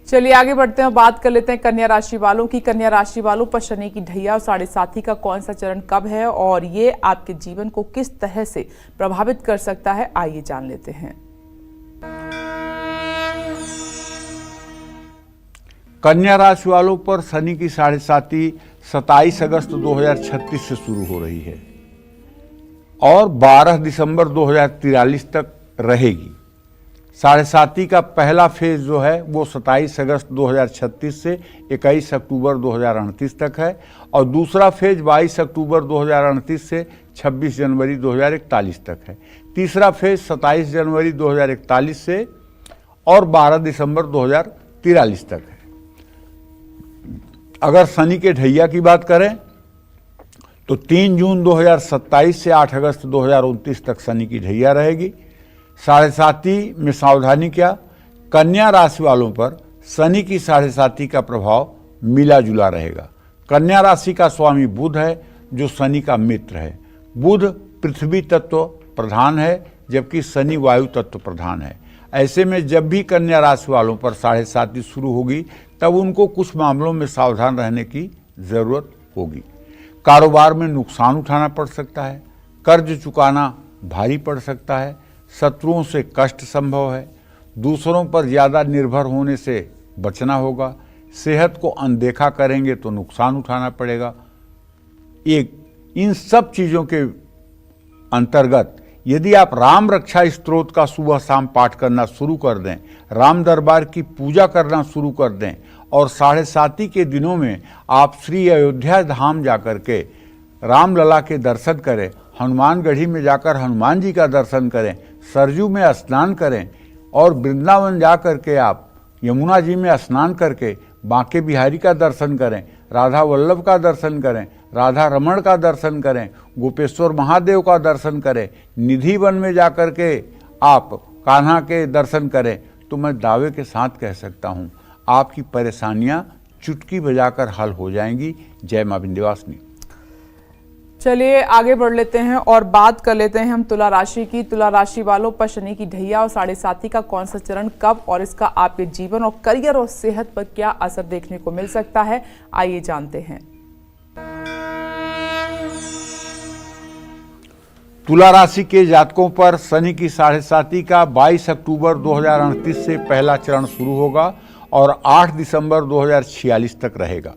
चलिए आगे बढ़ते हैं, बात कर लेते हैं कन्या राशि वालों की। कन्या राशि वालों पर शनि की ढैया और 7.5 का कौन सा चरण कब है और ये आपके जीवन को किस तरह से प्रभावित कर सकता है, आइए जान लेते हैं। कन्या राशि वालों पर शनि की 7.5 27 अगस्त 2036 से शुरू हो रही है और 12 दिसंबर 2043 तक रहेगी। 7.5 का पहला फेज जो है वो 27 अगस्त 2036 से 21 अक्टूबर 2038 तक है और दूसरा फेज 22 अक्टूबर 2038 से 26 जनवरी 2041 तक है। तीसरा फेज 27 जनवरी 2041 से और 12 दिसंबर 2043 तक है। अगर शनि के ढैया की बात करें तो 3 जून 2027 से 8 अगस्त 2029 तक शनि की ढैया रहेगी। 7.5 में सावधानी क्या, कन्या राशि वालों पर शनि की 7.5 का प्रभाव मिला जुला रहेगा। कन्या राशि का स्वामी बुध है जो शनि का मित्र है। बुध पृथ्वी तत्व प्रधान है जबकि शनि वायु तत्व प्रधान है। ऐसे में जब भी कन्या राशि वालों पर 7.5 शुरू होगी तब उनको कुछ मामलों में सावधान रहने की जरूरत होगी। कारोबार में नुकसान उठाना पड़ सकता है, कर्ज चुकाना भारी पड़ सकता है, शत्रुओं से कष्ट संभव है, दूसरों पर ज़्यादा निर्भर होने से बचना होगा, सेहत को अनदेखा करेंगे तो नुकसान उठाना पड़ेगा। इन सब चीज़ों के अंतर्गत यदि आप राम रक्षा स्तोत्र का सुबह शाम पाठ करना शुरू कर दें, राम दरबार की पूजा करना शुरू कर दें और 7.5 के दिनों में आप श्री अयोध्या धाम जाकर के रामलला के दर्शन करें, हनुमानगढ़ी में जाकर हनुमान जी का दर्शन करें, सरजू में स्नान करें और वृंदावन जा कर के आप यमुना जी में स्नान करके बांके बिहारी का दर्शन करें, राधा वल्लभ का दर्शन करें, राधा रमण का दर्शन करें, गोपेश्वर महादेव का दर्शन करें, निधि वन में जाकर के आप कान्हा के दर्शन करें, तो मैं दावे के साथ कह सकता हूँ आपकी परेशानियाँ चुटकी बजाकर हल हो जाएंगी। जय मां विंध्यवासिनी। चलिए आगे बढ़ लेते हैं और बात कर लेते हैं हम तुला राशि की। तुला राशि वालों पर शनि की ढैया और 7.5 का कौन सा चरण कब और इसका आपके जीवन और करियर और सेहत पर क्या असर देखने को मिल सकता है, आइए जानते हैं। तुला राशि के जातकों पर शनि की 7.5 का 22 अक्टूबर 2038 से पहला चरण शुरू होगा और 8 दिसंबर 2046 तक रहेगा।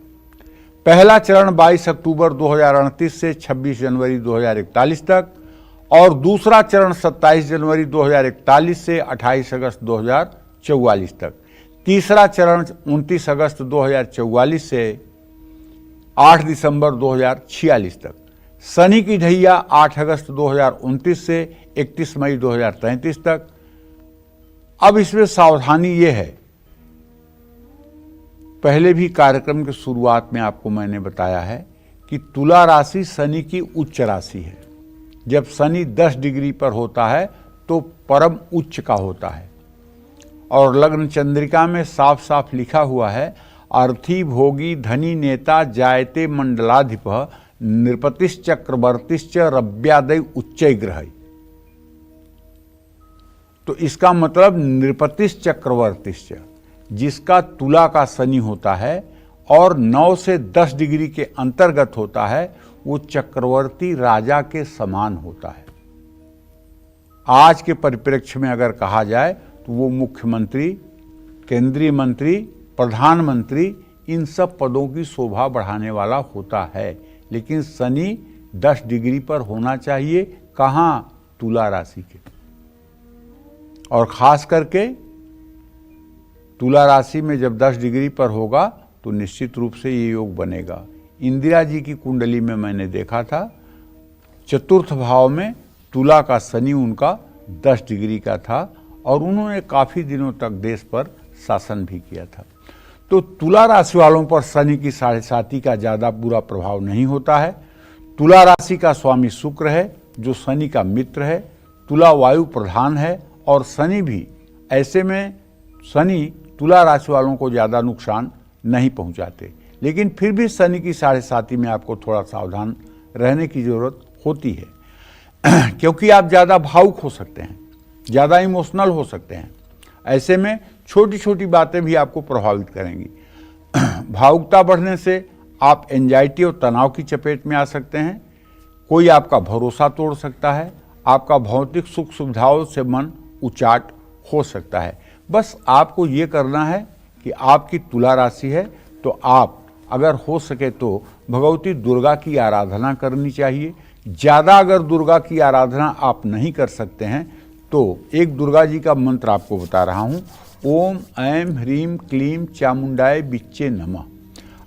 पहला चरण 22 अक्टूबर 2038 से 26 जनवरी 2041 तक और दूसरा चरण 27 जनवरी 2041 से 28 अगस्त 2044 तक। तीसरा चरण 29 अगस्त 2044 से 8 दिसंबर 2046 तक। शनि की ढैया 8 अगस्त 2029 से 31 मई 2033 तक। अब इसमें सावधानी ये है, पहले भी कार्यक्रम के शुरुआत में आपको मैंने बताया है कि तुला राशि शनि की उच्च राशि है। जब शनि 10 डिग्री पर होता है तो परम उच्च का होता है और लग्न चंद्रिका में साफ साफ लिखा हुआ है, अर्थी भोगी धनी नेता जायते मंडलाधिप नृपतिश्च चक्रवर्तिश्च रव्यादय उच्चै ग्रह। तो इसका मतलब नृपतिश्च चक्रवर्तिश्च, जिसका तुला का शनि होता है और 9 से 10 डिग्री के अंतर्गत होता है, वो चक्रवर्ती राजा के समान होता है। आज के परिप्रेक्ष्य में अगर कहा जाए तो वो मुख्यमंत्री, केंद्रीय मंत्री, प्रधानमंत्री, इन सब पदों की शोभा बढ़ाने वाला होता है। लेकिन शनि 10 डिग्री पर होना चाहिए, कहाँ? तुला राशि के। और खास करके तुला राशि में जब 10 डिग्री पर होगा तो निश्चित रूप से ये योग बनेगा। इंदिरा जी की कुंडली में मैंने देखा था, चतुर्थ भाव में तुला का शनि उनका 10 डिग्री का था और उन्होंने काफ़ी दिनों तक देश पर शासन भी किया था। तो तुला राशि वालों पर शनि की 7.5 का ज़्यादा बुरा प्रभाव नहीं होता है। तुला राशि का स्वामी शुक्र है जो शनि का मित्र है। तुला वायु प्रधान है और शनि भी, ऐसे में शनि तुला राशि वालों को ज़्यादा नुकसान नहीं पहुंचाते। लेकिन फिर भी शनि की 7.5 में आपको थोड़ा सावधान रहने की जरूरत होती है क्योंकि आप ज़्यादा भावुक हो सकते हैं, ज़्यादा इमोशनल हो सकते हैं। ऐसे में छोटी छोटी बातें भी आपको प्रभावित करेंगी। भावुकता बढ़ने से आप एंजाइटी और तनाव की चपेट में आ सकते हैं। कोई आपका भरोसा तोड़ सकता है। आपका भौतिक सुख सुविधाओं से मन उचाट हो सकता है। बस आपको ये करना है कि आपकी तुला राशि है तो आप अगर हो सके तो भगवती दुर्गा की आराधना करनी चाहिए। ज़्यादा अगर दुर्गा की आराधना आप नहीं कर सकते हैं तो एक दुर्गा जी का मंत्र आपको बता रहा हूँ, ओम ऐं ह्रीं क्लीं चामुंडाय बिच्चे नमः।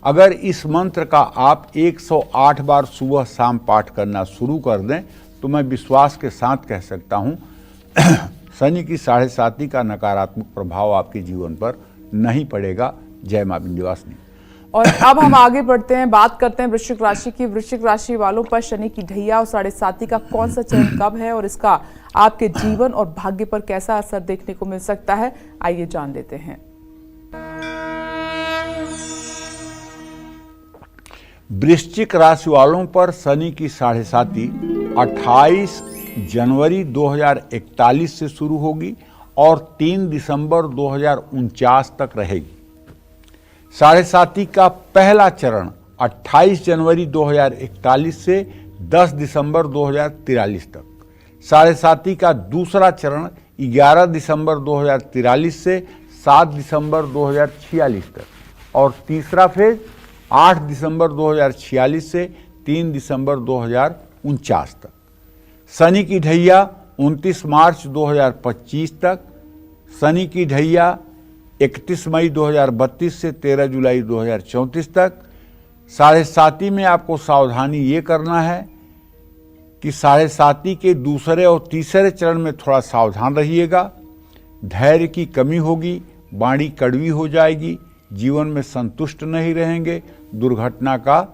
अगर इस मंत्र का आप 108 बार सुबह शाम पाठ करना शुरू कर दें तो मैं विश्वास के साथ कह सकता हूँ शनि की 7.5 का नकारात्मक प्रभाव आपके जीवन पर नहीं पड़ेगा। जय मां विंध्यवासिनी। और अब हम आगे बढ़ते हैं, बात करते हैं वृश्चिक राशि की। वृश्चिक राशि वालों पर शनि की ढैया और 7.5 का कौन सा चरण कब है और इसका आपके जीवन और भाग्य पर कैसा असर देखने को मिल सकता है, आइए जान लेते हैं। वृश्चिक राशि वालों पर शनि की 7.5 28 जनवरी 2041 से शुरू होगी और 3 दिसंबर 2049 तक रहेगी। 7.5 का पहला चरण 28 जनवरी 2041 से 10 दिसंबर 2043 तक, 7.5 का दूसरा चरण 11 दिसंबर 2043 से 7 दिसंबर 2046 तक और तीसरा फेज 8 दिसंबर 2046 से 3 दिसंबर 2049 तक। शनि की ढैया 29 मार्च 2025 तक, शनि की ढैया 31 मई 2032 से 13 जुलाई 2034 तक। 7.5 में आपको सावधानी ये करना है कि 7.5 के दूसरे और तीसरे चरण में थोड़ा सावधान रहिएगा। धैर्य की कमी होगी, वाणी कड़वी हो जाएगी, जीवन में संतुष्ट नहीं रहेंगे, दुर्घटना का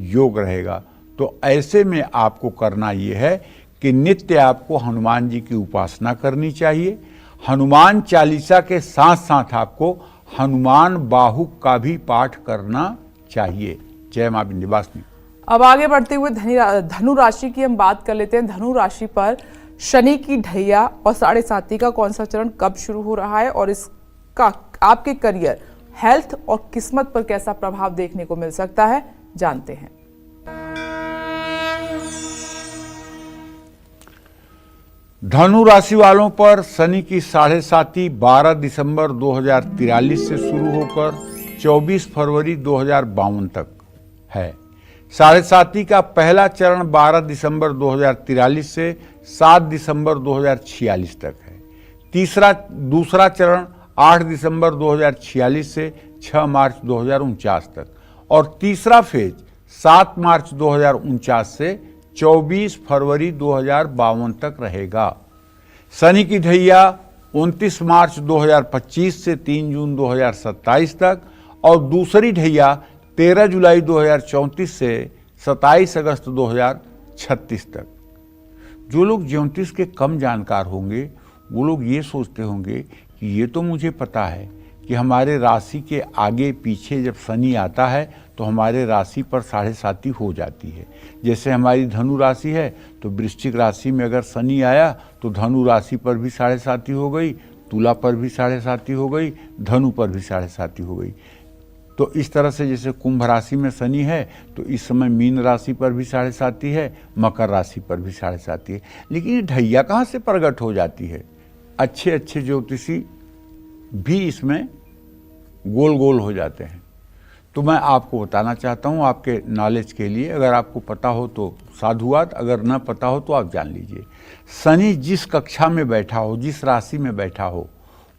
योग रहेगा। तो ऐसे में आपको करना ये है कि नित्य आपको हनुमान जी की उपासना करनी चाहिए। हनुमान चालीसा के साथ साथ आपको हनुमान बाहुक का भी पाठ करना चाहिए। जय मां विंध्यवासिनी। अब आगे बढ़ते हुए धनु राशि की हम बात कर लेते हैं। धनु राशि पर शनि की ढैया और 7.5 का कौन सा चरण कब शुरू हो रहा है और इसका आपके करियर, हेल्थ और किस्मत पर कैसा प्रभाव देखने को मिल सकता है, जानते हैं। धनु राशि वालों पर शनि की 7.5 12 दिसंबर 2043 से शुरू होकर 24 फरवरी 2052 तक है। 7.5 का पहला चरण 12 दिसंबर 2043 से 7 दिसंबर 2046 तक है। दूसरा चरण 8 दिसंबर 2046 से 6 मार्च 2049 तक और तीसरा फेज 7 मार्च 2049 से 24 फरवरी 2052 तक रहेगा। शनि की ढैया 29 मार्च 2025 से 3 जून 2027 तक और दूसरी ढैया 13 जुलाई 2034 से 27 अगस्त 2036 तक। जो लोग ज्योतिष के कम जानकार होंगे वो लोग ये सोचते होंगे कि ये तो मुझे पता है कि हमारे राशि के आगे पीछे जब शनि आता है तो हमारे राशि पर 7.5 हो जाती है। जैसे हमारी धनु राशि है तो वृश्चिक राशि में अगर शनि आया तो धनु राशि पर भी 7.5 हो गई, तुला पर भी 7.5 हो गई, धनु पर भी 7.5 हो गई। तो इस तरह से जैसे कुंभ राशि में शनि है तो इस समय मीन राशि पर भी 7.5 है, मकर राशि पर भी 7.5 है। लेकिन ये ढैया कहाँ से प्रकट हो जाती है? अच्छे अच्छे ज्योतिषी भी इसमें गोल गोल हो जाते हैं। तो मैं आपको बताना चाहता हूँ आपके नॉलेज के लिए, अगर आपको पता हो तो साधुवाद, अगर न पता हो तो आप जान लीजिए। शनि जिस कक्षा में बैठा हो, जिस राशि में बैठा हो,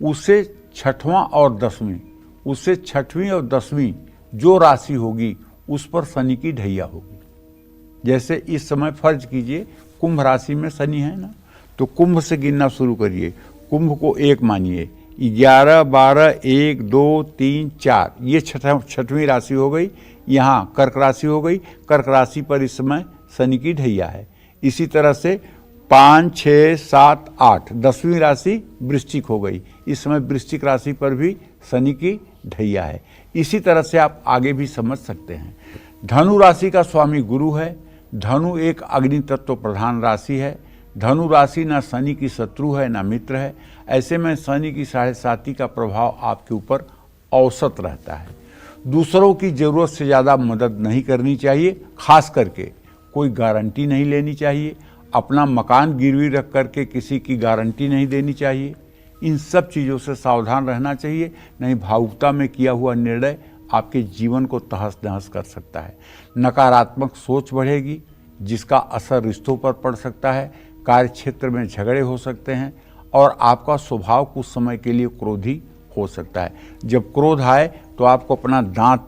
उससे 6वां और 10वीं, उससे 6वीं और 10वीं जो राशि होगी उस पर शनि की ढैया होगी। जैसे इस समय फर्ज कीजिए कुंभ राशि में शनि है ना, तो कुंभ से गिनना शुरू करिए। कुंभ को 1 मानिए, 11, 12, 1, 2, 3, 4 ये 6वीं राशि हो गई। यहाँ कर्क राशि हो गई। कर्क राशि पर इस समय शनि की ढैया है। इसी तरह से 5, 6, 7, 8 10वीं राशि वृश्चिक हो गई। इस समय वृश्चिक राशि पर भी शनि की ढैया है। इसी तरह से आप आगे भी समझ सकते हैं। धनु राशि का स्वामी गुरु है। धनु एक अग्नि तत्व प्रधान राशि है। धनु राशि ना शनि की शत्रु है ना मित्र है। ऐसे में शनि की 7.5 का प्रभाव आपके ऊपर औसत रहता है। दूसरों की ज़रूरत से ज़्यादा मदद नहीं करनी चाहिए, खास करके कोई गारंटी नहीं लेनी चाहिए। अपना मकान गिरवी रख करके किसी की गारंटी नहीं देनी चाहिए। इन सब चीज़ों से सावधान रहना चाहिए, नहीं भावुकता में किया हुआ निर्णय आपके जीवन को तहस नहस कर सकता है। नकारात्मक सोच बढ़ेगी, जिसका असर रिश्तों पर पड़ सकता है। कार्य क्षेत्र में झगड़े हो सकते हैं और आपका स्वभाव कुछ समय के लिए क्रोधी हो सकता है। जब क्रोध आए तो आपको अपना दांत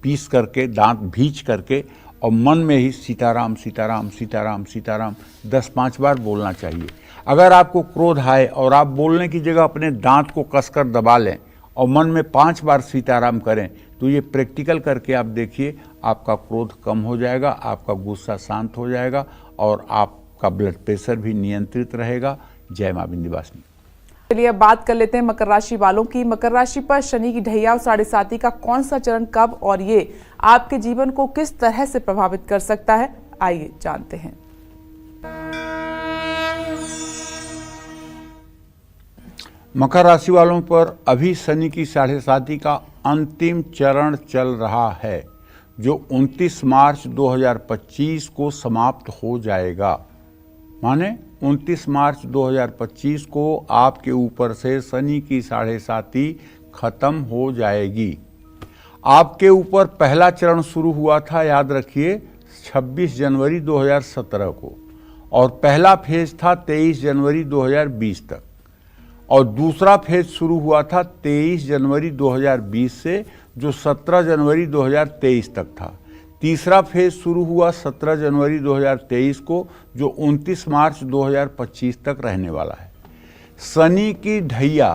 पीस करके, दांत भींच करके और मन में ही सीताराम सीताराम सीताराम सीताराम 10-5 बार बोलना चाहिए। अगर आपको क्रोध आए और आप बोलने की जगह अपने दांत को कसकर दबा लें और मन में 5 बार सीताराम करें तो ये प्रैक्टिकल करके आप देखिए, आपका क्रोध कम हो जाएगा, आपका गुस्सा शांत हो जाएगा और आपका ब्लड प्रेशर भी नियंत्रित रहेगा। जय मां विंध्यवासिनी। चलिए अब बात कर लेते हैं मकर राशि वालों की। मकर राशि पर शनि की ढैया और 7.5 का कौन सा चरण कब और ये आपके जीवन को किस तरह से प्रभावित कर सकता है, आइए जानते हैं। मकर राशि वालों पर अभी शनि की 7.5 का अंतिम चरण चल रहा है, जो 29 मार्च 2025 को समाप्त हो जाएगा। माने 29 मार्च 2025 को आपके ऊपर से शनि की 7.5 खत्म हो जाएगी। आपके ऊपर पहला चरण शुरू हुआ था, याद रखिए, 26 जनवरी 2017 को, और पहला फेज था 23 जनवरी 2020 तक, और दूसरा फेज शुरू हुआ था 23 जनवरी 2020 से, जो 17 जनवरी 2023 तक था। तीसरा फेज शुरू हुआ 17 जनवरी 2023 को, जो 29 मार्च 2025 तक रहने वाला है। शनि की ढैया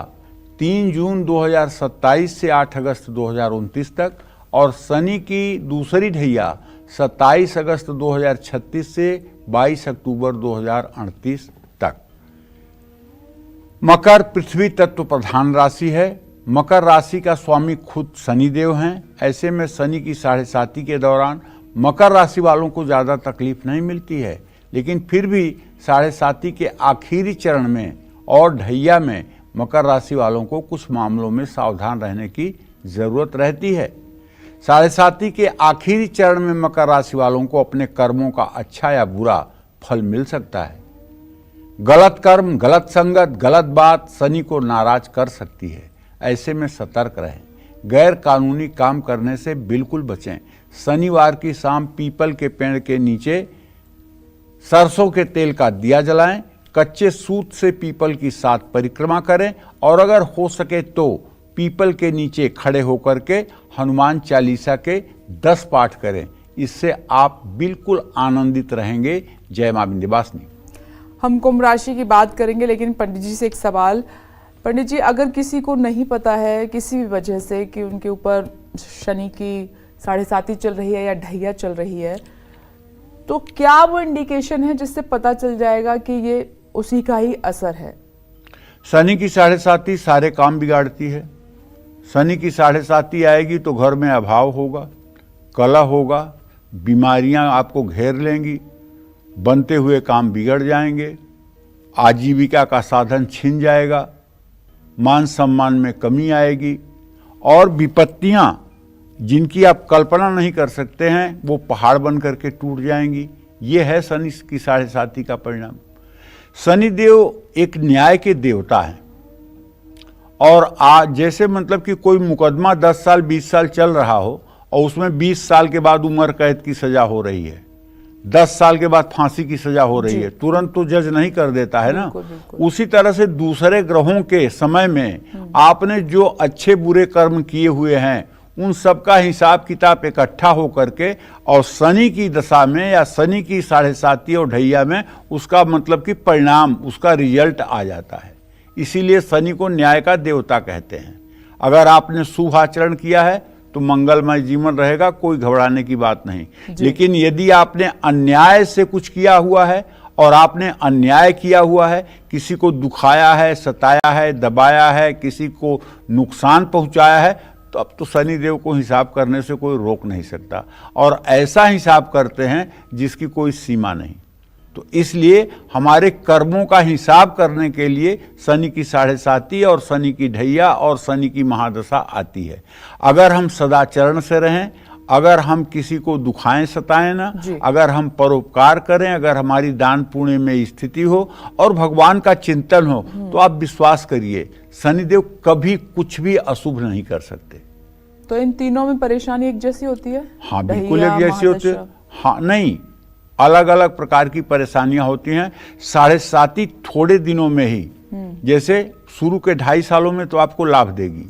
3 जून 2027 से 8 अगस्त 2029 तक, और शनि की दूसरी ढैया 27 अगस्त 2036 से 22 अक्टूबर 2038 तक। मकर पृथ्वी तत्व प्रधान राशि है। मकर राशि का स्वामी खुद शनिदेव हैं। ऐसे में शनि की 7.5 के दौरान मकर राशि वालों को ज़्यादा तकलीफ नहीं मिलती है, लेकिन फिर भी 7.5 के आखिरी चरण में और ढैया में मकर राशि वालों को कुछ मामलों में सावधान रहने की ज़रूरत रहती है। 7.5 के आखिरी चरण में मकर राशि वालों को अपने कर्मों का अच्छा या बुरा फल मिल सकता है। गलत कर्म, गलत संगत, गलत बात शनि को नाराज कर सकती है। ऐसे में सतर्क रहें, गैर कानूनी काम करने से बिल्कुल बचें। शनिवार की शाम पीपल के पेड़ के नीचे सरसों के तेल का दिया जलाएं, कच्चे सूत से पीपल की 7 परिक्रमा करें, और अगर हो सके तो पीपल के नीचे खड़े होकर के हनुमान चालीसा के 10 पाठ करें। इससे आप बिल्कुल आनंदित रहेंगे। जय मां विंध्यवासिनी। हम कुंभ राशि की बात करेंगे, लेकिन पंडित जी से एक सवाल। पंडित जी, अगर किसी को नहीं पता है किसी भी वजह से कि उनके ऊपर शनि की 7.5 चल रही है या ढैया चल रही है, तो क्या वो इंडिकेशन है जिससे पता चल जाएगा कि ये उसी का ही असर है? शनि की 7.5 सारे काम बिगाड़ती है। शनि की 7.5 आएगी तो घर में अभाव होगा, कलह होगा, बीमारियां आपको घेर लेंगी, बनते हुए काम बिगड़ जाएंगे, आजीविका का साधन छिन जाएगा, मान सम्मान में कमी आएगी, और विपत्तियां जिनकी आप कल्पना नहीं कर सकते हैं वो पहाड़ बन करके टूट जाएंगी। ये है शनि की 7.5 का परिणाम। शनिदेव एक न्याय के देवता हैं, और आज जैसे मतलब कि कोई मुकदमा 10 साल 20 साल चल रहा हो और उसमें 20 साल के बाद उम्र कैद की सजा हो रही है, 10 साल के बाद फांसी की सजा हो रही है, तुरंत तो जज नहीं कर देता है ना। बिल्कुल। उसी तरह से दूसरे ग्रहों के समय में आपने जो अच्छे बुरे कर्म किए हुए हैं उन सब का हिसाब किताब इकट्ठा हो करके, और शनि की दशा में या शनि की 7.5 और ढैया में उसका मतलब कि परिणाम, उसका रिजल्ट आ जाता है। इसीलिए शनि को न्याय का देवता कहते हैं। अगर आपने शुभ आचरण किया है तो मंगलमय जीवन रहेगा, कोई घबराने की बात नहीं। लेकिन यदि आपने अन्याय से कुछ किया हुआ है और आपने अन्याय किया हुआ है, किसी को दुखाया है, सताया है, दबाया है, किसी को नुकसान पहुंचाया है, तो अब तो शनिदेव को हिसाब करने से कोई रोक नहीं सकता, और ऐसा हिसाब करते हैं जिसकी कोई सीमा नहीं। तो इसलिए हमारे कर्मों का हिसाब करने के लिए शनि की 7.5 और शनि की ढैया और शनि की महादशा आती है। अगर हम सदाचरण से रहें, अगर हम किसी को दुखाएं सताएं ना, अगर हम परोपकार करें, अगर हमारी दान पुण्य में स्थिति हो और भगवान का चिंतन हो, तो आप विश्वास करिए शनिदेव कभी कुछ भी अशुभ नहीं कर सकते। तो इन तीनों में परेशानी एक जैसी होती है? हाँ, बिल्कुल एक जैसी होती है। हाँ नहीं, अलग अलग प्रकार की परेशानियां होती हैं। 7.5 थोड़े दिनों में ही, जैसे शुरू के 2.5 सालों में तो आपको लाभ देगी,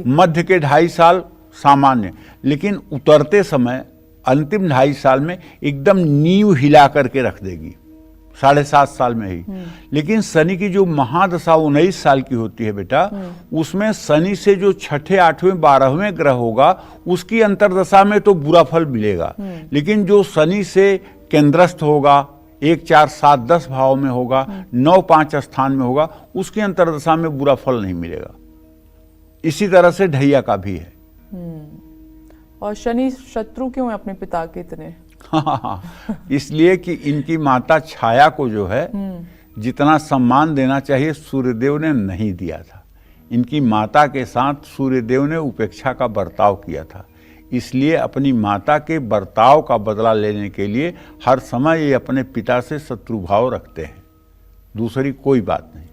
मध्य के 2.5 साल सामान्य, लेकिन उतरते समय अंतिम 2.5 साल में एकदम नींव हिला करके रख देगी, 7.5 साल में ही। लेकिन शनि की जो महादशा 19 साल की होती है बेटा, उसमें शनि से जो 6ठे, 8वें, 12वें ग्रह होगा उसकी अंतरदशा में तो बुरा फल मिलेगा, लेकिन जो शनि से केंद्रस्थ होगा, 1, 4, 7, 10 भाव में होगा, 9, 5 स्थान में होगा, उसकी अंतरदशा में बुरा फल नहीं मिलेगा। इसी तरह से ढैया का भी है। और शनि शत्रु क्यों है अपने पिता के इतने? इसलिए कि इनकी माता छाया को जो है जितना सम्मान देना चाहिए सूर्यदेव ने नहीं दिया था। इनकी माता के साथ सूर्यदेव ने उपेक्षा का बर्ताव किया था, इसलिए अपनी माता के बर्ताव का बदला लेने के लिए हर समय ये अपने पिता से शत्रुभाव रखते हैं, दूसरी कोई बात नहीं।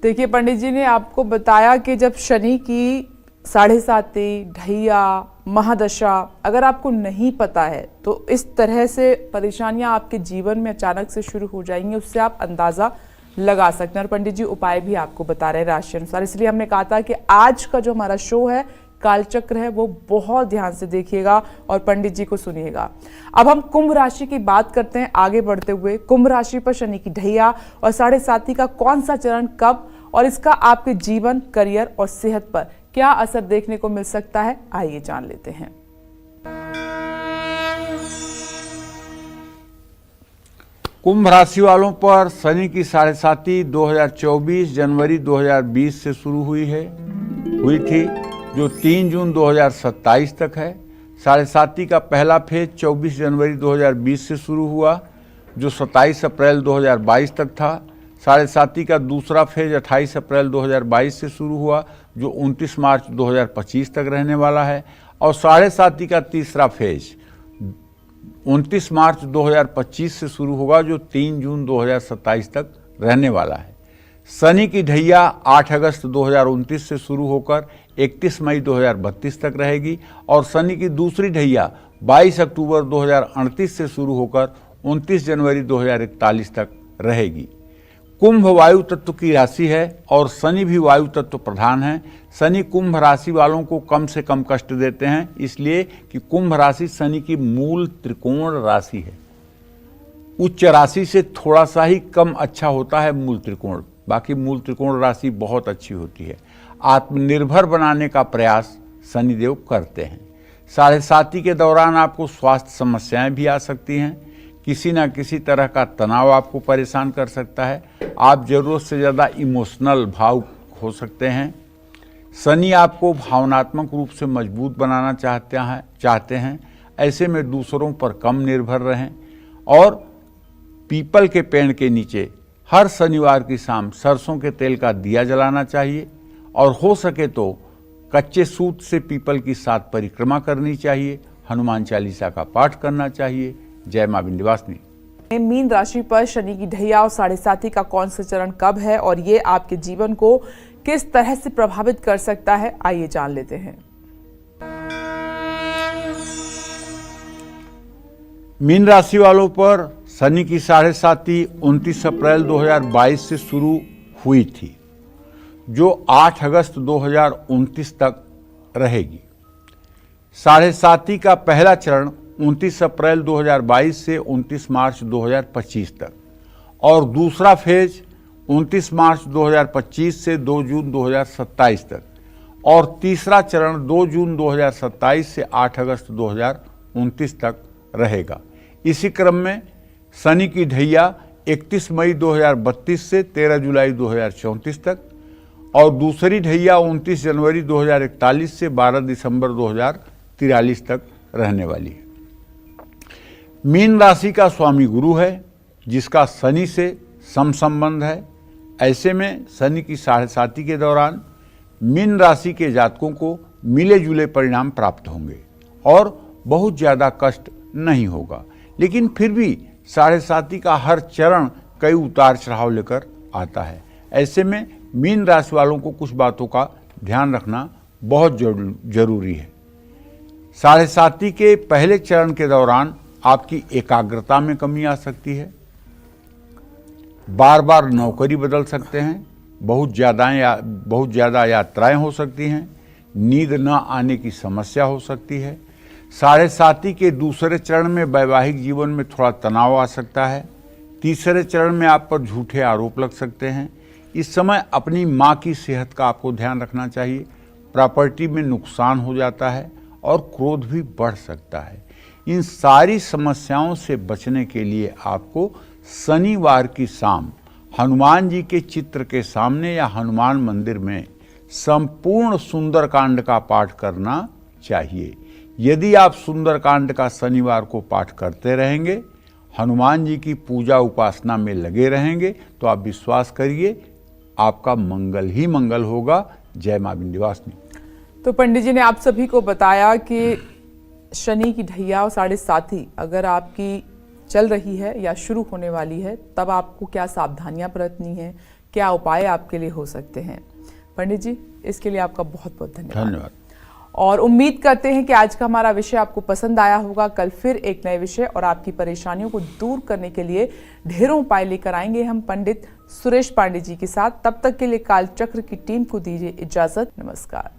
देखिए पंडित जी ने आपको बताया कि जब शनि की 7.5 ढैया महादशा अगर आपको नहीं पता है तो इस तरह से परेशानियां आपके जीवन में अचानक से शुरू हो जाएंगी, उससे आप अंदाजा लगा सकते हैं। और पंडित जी उपाय भी आपको बता रहे हैं राशि अनुसार, इसलिए हमने कहा था कि आज का जो हमारा शो है कालचक्र है वो बहुत ध्यान से देखिएगा और पंडित जी को सुनिएगा। अब हम कुंभ राशि की बात करते हैं। आगे बढ़ते हुए कुंभ राशि पर शनि की ढैया और 7.5 का कौन सा चरण कब और इसका आपके जीवन, करियर और सेहत पर क्या असर देखने को मिल सकता है, आइए जान लेते हैं। कुंभ राशि वालों पर शनि की 7.5 2024 जनवरी 2020 से शुरू हुई थी, जो 3 जून 2027 तक है। 7.5 का पहला फेज 24 जनवरी 2020 से शुरू हुआ, जो 27 अप्रैल 2022 तक था। 7.5 का दूसरा फेज 28 अप्रैल 2022 से शुरू हुआ, जो 29 मार्च 2025 तक रहने वाला है। और 7.5 का तीसरा फेज 29 मार्च 2025 से शुरू होगा, जो 3 जून 2027 तक रहने वाला है। शनि की ढैया 8 अगस्त 2029 से शुरू होकर 31 मई 2032 तक रहेगी और शनि की दूसरी ढैया 22 अक्टूबर 2038 से शुरू होकर 29 जनवरी 2041 तक रहेगी। कुंभ वायु तत्व की राशि है और शनि भी वायु तत्व प्रधान है। शनि कुंभ राशि वालों को कम से कम कष्ट देते हैं, इसलिए कि कुंभ राशि शनि की मूल त्रिकोण राशि है। उच्च राशि से थोड़ा सा ही कम अच्छा होता है मूल त्रिकोण, बाकी मूल त्रिकोण राशि बहुत अच्छी होती है। आत्मनिर्भर बनाने का प्रयास शनिदेव करते हैं। 7.5 के दौरान आपको स्वास्थ्य समस्याएं भी आ सकती हैं, किसी ना किसी तरह का तनाव आपको परेशान कर सकता है, आप जरूरत से ज़्यादा इमोशनल भावुक हो सकते हैं। शनि आपको भावनात्मक रूप से मजबूत बनाना चाहते हैं, ऐसे में दूसरों पर कम निर्भर रहें और पीपल के पेड़ के नीचे हर शनिवार की शाम सरसों के तेल का दिया जलाना चाहिए और हो सके तो कच्चे सूत से पीपल की 7 परिक्रमा करनी चाहिए, हनुमान चालीसा का पाठ करना चाहिए। जय मां विंध्यवासिनी। मीन राशि पर शनि की ढैया और 7.5 का कौन सा चरण कब है और ये आपके जीवन को किस तरह से प्रभावित कर सकता है, आइए जान लेते हैं। मीन राशि वालों पर शनि की 7.5 29 अप्रैल 2022 से शुरू हुई थी, जो 8 अगस्त 2029 तक रहेगी। 7.5 का पहला चरण 29 अप्रैल 2022 से 29 मार्च 2025 तक और दूसरा फेज 29 मार्च 2025 से 2 जून 2027 तक और तीसरा चरण 2 जून 2027 से 8 अगस्त 2029 तक रहेगा। इसी क्रम में शनि की ढैया 31 मई 2032 से 13 जुलाई 2034 तक और दूसरी ढैया 29 जनवरी 2041 से 12 दिसंबर 2043 तक रहने वाली है। मीन राशि का स्वामी गुरु है, जिसका शनि से समसंबंध है। ऐसे में शनि की 7.5 के दौरान मीन राशि के जातकों को मिले जुले परिणाम प्राप्त होंगे और बहुत ज़्यादा कष्ट नहीं होगा, लेकिन फिर भी 7.5 का हर चरण कई उतार चढ़ाव लेकर आता है। ऐसे में मीन राशि वालों को कुछ बातों का ध्यान रखना बहुत जरूरी है। 7.5 के पहले चरण के दौरान आपकी एकाग्रता में कमी आ सकती है, बार बार नौकरी बदल सकते हैं, बहुत ज़्यादा यात्राएं हो सकती हैं, नींद न आने की समस्या हो सकती है। 7.5 के दूसरे चरण में वैवाहिक जीवन में थोड़ा तनाव आ सकता है। तीसरे चरण में आप पर झूठे आरोप लग सकते हैं। इस समय अपनी माँ की सेहत का आपको ध्यान रखना चाहिए। प्रॉपर्टी में नुकसान हो जाता है और क्रोध भी बढ़ सकता है। इन सारी समस्याओं से बचने के लिए आपको शनिवार की शाम हनुमान जी के चित्र के सामने या हनुमान मंदिर में संपूर्ण सुंदरकांड का पाठ करना चाहिए। यदि आप सुंदरकांड का शनिवार को पाठ करते रहेंगे, हनुमान जी की पूजा उपासना में लगे रहेंगे, तो आप विश्वास करिए आपका मंगल ही मंगल होगा। जय मां विंध्यवासिनी। तो पंडित जी ने आप सभी को बताया कि शनि की ढैया और 7.5 अगर आपकी चल रही है या शुरू होने वाली है, तब आपको क्या सावधानियां बरतनी है, क्या उपाय आपके लिए हो सकते हैं। पंडित जी, इसके लिए आपका बहुत बहुत धन्यवाद। और उम्मीद करते हैं कि आज का हमारा विषय आपको पसंद आया होगा। कल फिर एक नए विषय और आपकी परेशानियों को दूर करने के लिए ढेरों उपाय लेकर आएंगे हम पंडित सुरेश पांडे जी के साथ। तब तक के लिए काल चक्र की टीम को दीजिए इजाजत। नमस्कार।